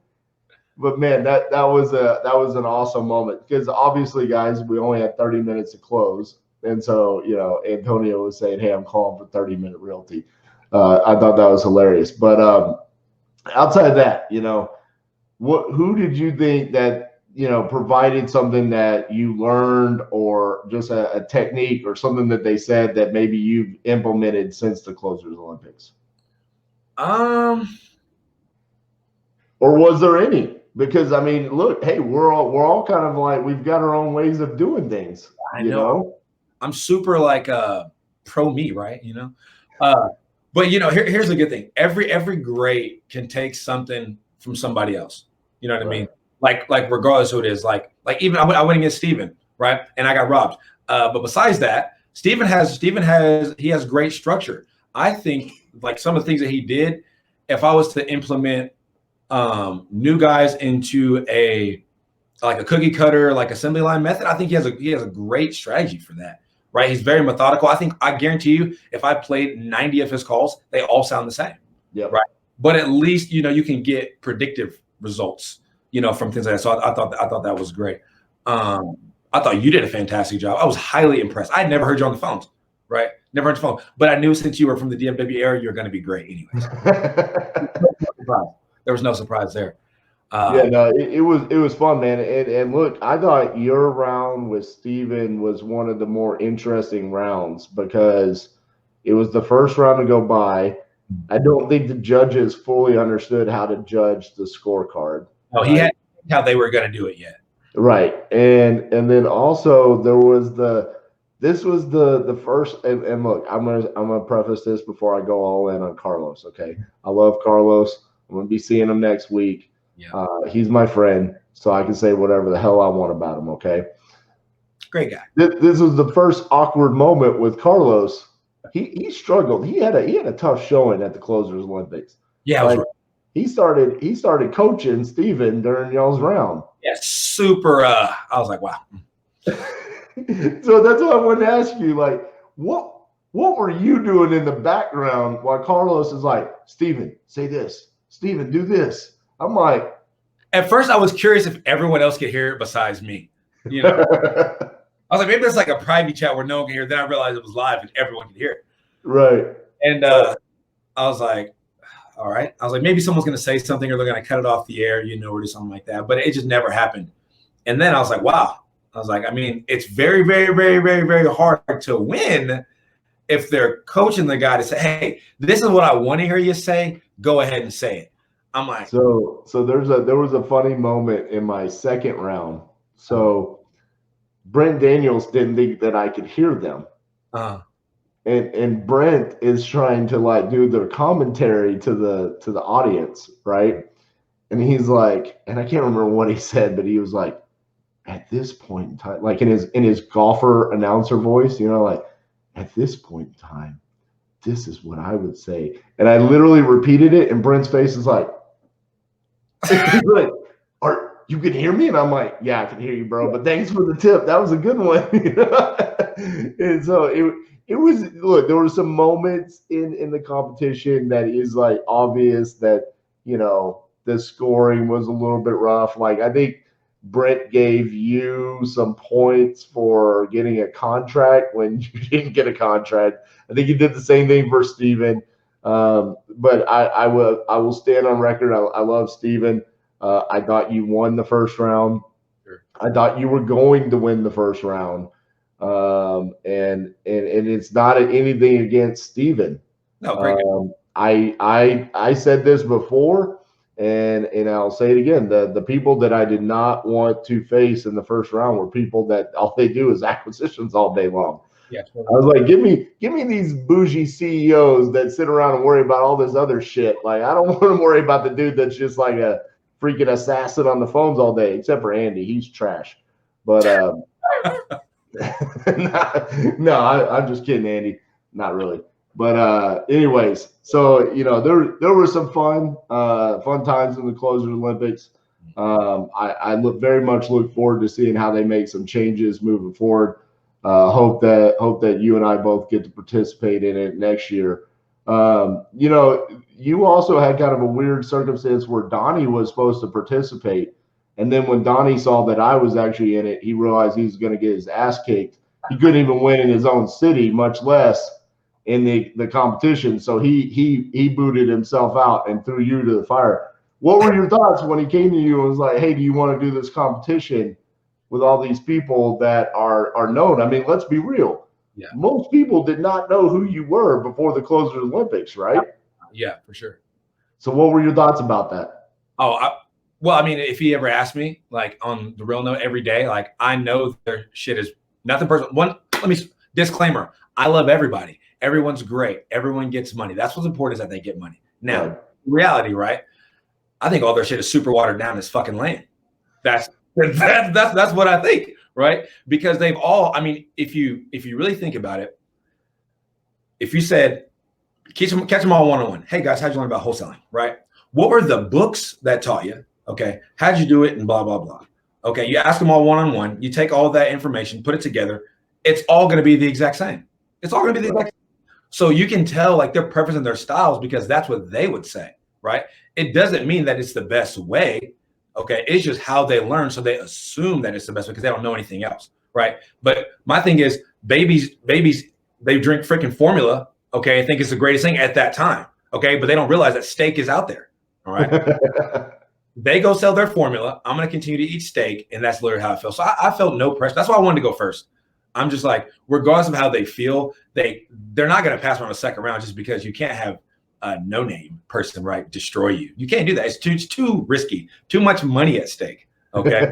But man, that was an awesome moment, because obviously, guys, we only had 30 minutes to close. And so, Antonio was saying, "Hey, I'm calling for 30-minute realty." I thought that was hilarious. But outside of that, who did you think that provided something that you learned, or just a technique or something that they said that maybe you've implemented since the Closers Olympics? Or was there any? Because I mean, look, hey, we're all kind of like, we've got our own ways of doing things. I know. I'm super like pro me, right? But here's a good thing. Every great can take something from somebody else. You know what I mean? Like regardless who it is. Like even I went against Steven, right? And I got robbed. But besides that, Steven has great structure. I think like some of the things that he did, if I was to implement new guys into a cookie cutter, like assembly line method, I think he has a great strategy for that. Right. He's very methodical. I guarantee you, if I played 90 of his calls, they all sound the same. Yeah. Right. But at least, you can get predictive results, from things like that. So I thought that was great. I thought you did a fantastic job. I was highly impressed. I had never heard you on the phones. Right. Never heard the phone. But I knew since you were from the DFW era, you're going to be great anyways. There was no surprise there. It was fun, man. And look, I thought your round with Steven was one of the more interesting rounds because it was the first round to go by. I don't think the judges fully understood how to judge the scorecard. No, he had how they were going to do it yet. Right. And then also there was this was the first, and look, I'm gonna preface this before I go all in on Carlos. Okay. I love Carlos. I'm gonna be seeing him next week. Yeah. He's my friend, so I can say whatever the hell I want about him, okay? Great guy. This was the first awkward moment with Carlos. He struggled. He had a tough showing at the Closers Olympics. Yeah, like, he started coaching Steven during y'all's round. Yeah, super. I was like, wow. So that's what I wanted to ask you. Like, what were you doing in the background while Carlos is like, Steven, say this. Steven, do this. I'm like, at first I was curious if everyone else could hear it besides me. I was like, maybe it's like a private chat where no one can hear it. Then I realized it was live and everyone could hear it. Right. And I was like, all right. I was like, maybe someone's going to say something or they're going to cut it off the air, or do something like that. But it just never happened. And then I was like, wow. I was like, I mean, it's very, very, very, very, very hard to win if they're coaching the guy to say, hey, this is what I want to hear you say. Go ahead and say it. I'm like, so there was a funny moment in my second round. So Brent Daniels didn't think that I could hear them. And Brent is trying to like do their commentary to the audience, right? And he's like, and I can't remember what he said, but he was like, at this point in time, like in his golfer announcer voice, like, at this point in time, this is what I would say. And I literally repeated it, and Brent's face is like, he's like, you can hear me? And I'm like, yeah, I can hear you, bro. But thanks for the tip. That was a good one. And so it was, look, there were some moments in the competition that is like obvious that, the scoring was a little bit rough. Like, I think Brent gave you some points for getting a contract when you didn't get a contract. I think he did the same thing for Steven. But I will stand on record. I love Steven. I thought you won the first round. Sure. I thought you were going to win the first round. And it's not anything against Steven. No, great. I said this before, and I'll say it again. The people that I did not want to face in the first round were people that all they do is acquisitions all day long. Yeah, totally. I was like, give me these bougie CEOs that sit around and worry about all this other shit. Like, I don't want to worry about the dude that's just like a freaking assassin on the phones all day, except for Andy. He's trash. But no, I'm just kidding, Andy. Not really. But anyways, so there were some fun times in the Closers Olympics. I very much look forward to seeing how they make some changes moving forward. Hope that you and I both get to participate in it next year. You also had kind of a weird circumstance where Donnie was supposed to participate, and then when Donnie saw that I was actually in it, he realized he was going to get his ass kicked, He couldn't even win in his own city, much less in the competition. So he booted himself out and threw you to the fire. What were your thoughts when he came to you and was like, hey, do you want to do this competition with all these people that are known? I mean, let's be real. Yeah. Most people did not know who you were before the Closers Olympics, right? Yeah, for sure. So what were your thoughts about that? Well, I mean, if he ever asked me, like on the real note every day, like I know their shit is nothing personal. Let me disclaimer. I love everybody. Everyone's great. Everyone gets money. That's what's important is that they get money. Now, reality, right? I think all their shit is super watered down as fucking lame. That's what I think, right? Because they've all, I mean, if you really think about it, if you said, catch them all one-on-one. Hey guys, how'd you learn about wholesaling, right? What were the books that taught you? Okay, how'd you do it and blah, blah, blah. Okay, you ask them all one-on-one. You take all of that information, put it together. It's all going to be the exact same. It's all going to be the exact same. So you can tell like their preference and their styles because that's what they would say, right? It doesn't mean that it's the best way. Okay, it's just how they learn. So they assume that it's the best way because they don't know anything else, right? But my thing is babies, they drink freaking formula, okay, and think it's the greatest thing at that time, okay? But they don't realize that steak is out there, all right? They go sell their formula. I'm going to continue to eat steak, and that's literally how I feel. So I felt no pressure. That's why I wanted to go first. I'm just like, regardless of how they feel, they're not going to pass around a second round just because you can't have a no-name person, right, destroy you. You can't do that. It's too risky. Too much money at stake. Okay.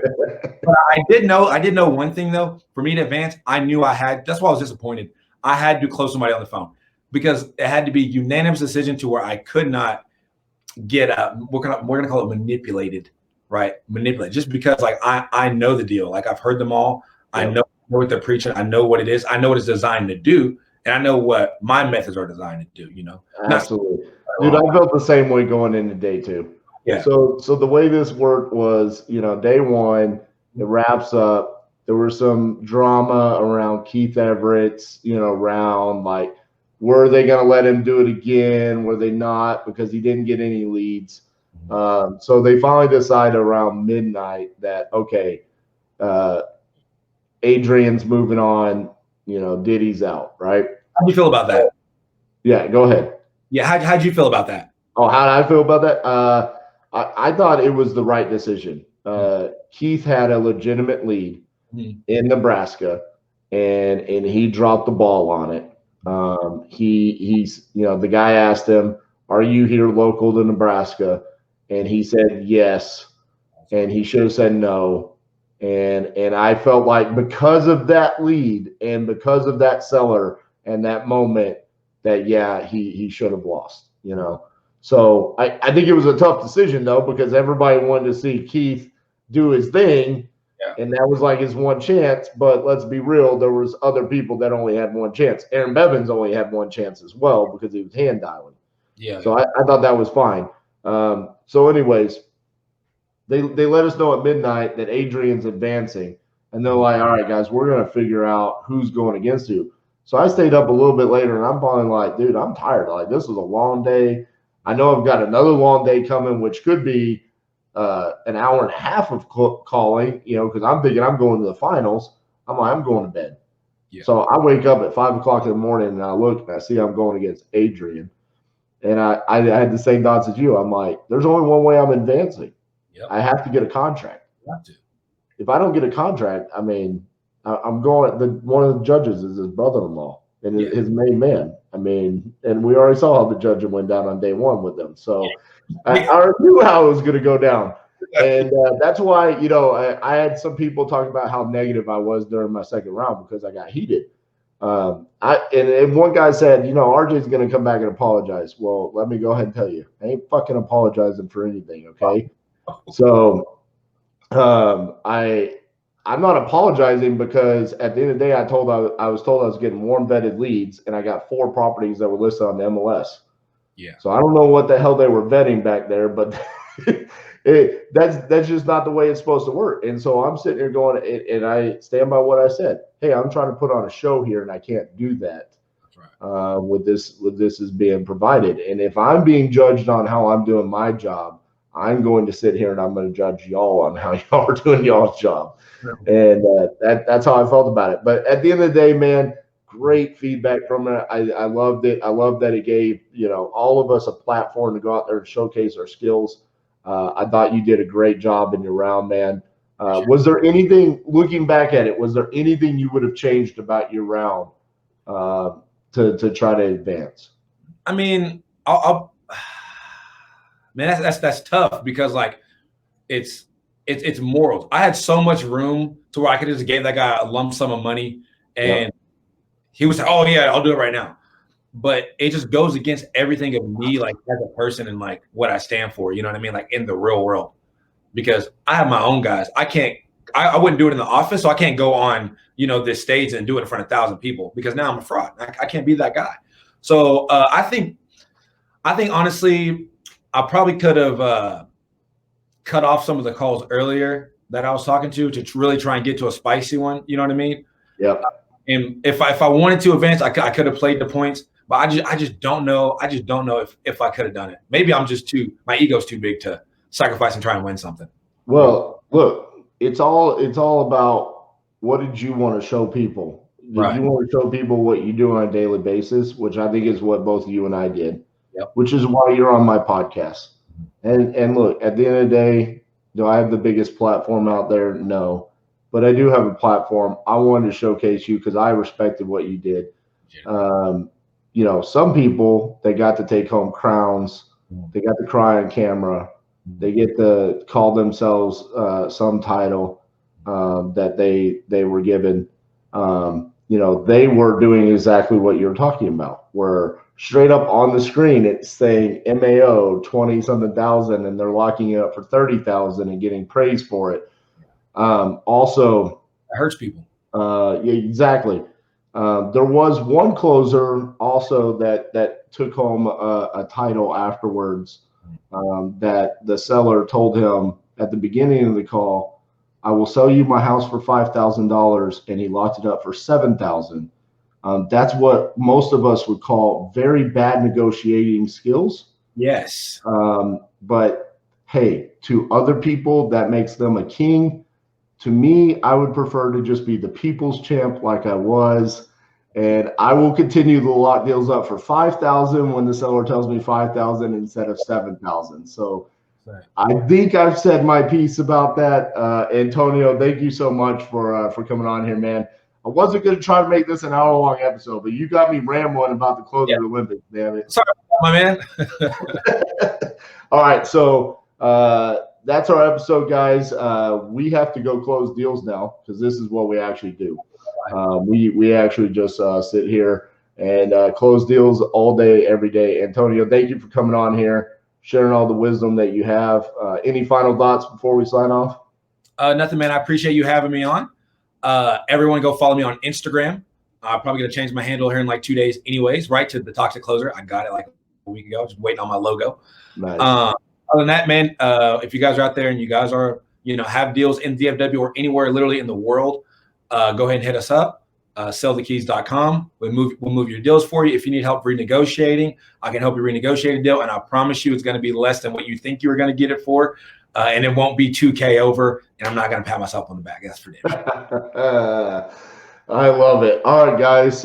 But I did know one thing though. For me to advance, I knew I had. That's why I was disappointed. I had to close somebody on the phone because it had to be unanimous decision to where I could not get we're gonna call it manipulated, right? Manipulated, just because like I know the deal. Like I've heard them all. I know what they're preaching. I know what it is. I know what it's designed to do, and I know what my methods are designed to do. You know, absolutely, dude. I felt the same way going into day two. Yeah. So the way this worked was, you know, day one, it wraps up. There was some drama around Keith Everett's, you know, round. Like, were they going to let him do it again? Were they not? Because he didn't get any leads. So they finally decided around midnight that, okay, Adrian's moving on, you know, Diddy's out, right? How do you feel about that? Yeah, go ahead. Yeah, how'd you feel about that? Oh, how did I feel about that? I thought it was the right decision. Keith had a legitimate lead in Nebraska, and he dropped the ball on it. He's, you know, the guy asked him, "Are you here local to Nebraska?" And he said yes, and he should have said no. And I felt like because of that lead and because of that seller and that moment, that he should have lost, you know. So I think it was a tough decision though, because everybody wanted to see Keith do his thing, and that was like his one chance. But let's be real, there was other people that only had one chance. Aaron Bevins only had one chance as well because he was hand dialing. Yeah. So I thought that was fine. So anyways, they let us know at midnight that Adrian's advancing, and they're like, all right, guys, we're gonna figure out who's going against you. So I stayed up a little bit later, and I'm probably like, dude, I'm tired. Like, this was a long day. I know I've got another long day coming, which could be an hour and a half of calling, you know, because I'm thinking I'm going to the finals. I'm like, I'm going to bed. Yeah. So I wake up at 5 o'clock in the morning, and I look, and I see I'm going against Adrian. And I had the same thoughts as you. I'm like, there's only one way I'm advancing. Yep. I have to get a contract. You have to. If I don't get a contract, I mean, I'm going. One of the judges is his brother-in-law and his main man. I mean, and we already saw how the judging went down on day one with them. So I already knew how it was going to go down, and that's why, you know, I had some people talking about how negative I was during my second round because I got heated. And one guy said, you know, RJ's going to come back and apologize. Well, let me go ahead and tell you, I ain't fucking apologizing for anything. Okay, so. I'm not apologizing because at the end of the day, I was told I was getting warm vetted leads, and I got 4 properties that were listed on the MLS. Yeah. So I don't know what the hell they were vetting back there, but that's just not the way it's supposed to work. And so I'm sitting here going, and I stand by what I said. Hey, I'm trying to put on a show here, and I can't do that. That's right. With this is being provided, and if I'm being judged on how I'm doing my job, I'm going to sit here and I'm going to judge y'all on how y'all are doing y'all's job. And that's how I felt about it. But at the end of the day, man, great feedback from it. I loved it. I love that it gave, all of us a platform to go out there and showcase our skills. I thought you did a great job in your round, man. Was there anything, looking back at it, was there anything you would have changed about your round to try to advance? I mean, man, that's tough because like it's morals. I had so much room to where I could just give that guy a lump sum of money and he was like, oh yeah, I'll do it right now. But it just goes against everything of me, like as a person and like what I stand for, you know what I mean? Like in the real world, because I have my own guys. I wouldn't do it in the office. So I can't go on, this stage and do it in front of 1,000 people because now I'm a fraud. I can't be that guy. So I think honestly, I probably could have cut off some of the calls earlier that I was talking to really try and get to a spicy one. You know what I mean? Yeah. And if I wanted to advance, I could have played the points, but I just don't know. I just don't know if I could have done it. Maybe I'm just my ego's too big to sacrifice and try and win something. Well, look, it's all about what did you want to show people? Did you want to show people what you do on a daily basis, which I think is what both you and I did, which is why you're on my podcast. And look, at the end of the day, do I have the biggest platform out there? No. But I do have a platform. I wanted to showcase you because I respected what you did. Some people, they got to take home crowns. They got to cry on camera. They get to call themselves some title that they were given. They were doing exactly what you're talking about, where straight up on the screen it's saying MAO 20-something thousand, and they're locking it up for 30,000 and getting praise for it. Also, it hurts people. Yeah, exactly. There was one closer also that took home a title afterwards. That the seller told him at the beginning of the call, "I will sell you my house for $5,000," and he locked it up for $7,000. That's what most of us would call very bad negotiating skills. Yes. But hey, to other people, that makes them a king. To me, I would prefer to just be the people's champ like I was. And I will continue to lock deals up for $5,000 when the seller tells me $5,000 instead of $7,000. So I think I've said my piece about that. Antonio, thank you so much for coming on here, man. I wasn't going to try to make this an hour-long episode, but you got me rambling about the closer Olympics, damn it. Sorry, my man. All right, so that's our episode, guys. We have to go close deals now because this is what we actually do. We actually just sit here and close deals all day, every day. Antonio, thank you for coming on here, sharing all the wisdom that you have. Any final thoughts before we sign off? Nothing, man. I appreciate you having me on. Everyone go follow me on Instagram. I'm probably going to change my handle here in like 2 days anyways, right, to the Toxic Closer. I got it like a week ago, just waiting on my logo. Nice. Other than that, man, if you guys are out there and you guys are, have deals in DFW or anywhere literally in the world, go ahead and hit us up, sellthekeys.com. We'll move your deals for you. If you need help renegotiating, I can help you renegotiate a deal. And I promise you it's going to be less than what you think you were going to get it for. And it won't be 2K over. And I'm not going to pat myself on the back. That's for damn sure. I love it. All right, guys.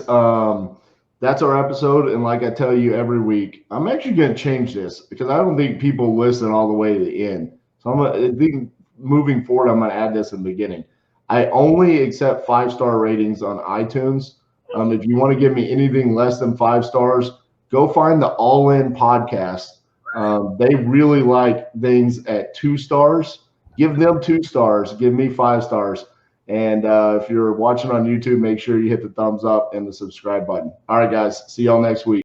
That's our episode. And like I tell you every week, I'm actually going to change this because I don't think people listen all the way to the end. So I think moving forward, I'm going to add this in the beginning. I only accept 5-star ratings on iTunes. If you want to give me anything less than 5 stars, go find the All In podcast. They really like things at 2 stars. Give them 2 stars. Give me 5 stars. And if you're watching on YouTube, make sure you hit the thumbs up and the subscribe button. All right, guys. See y'all next week.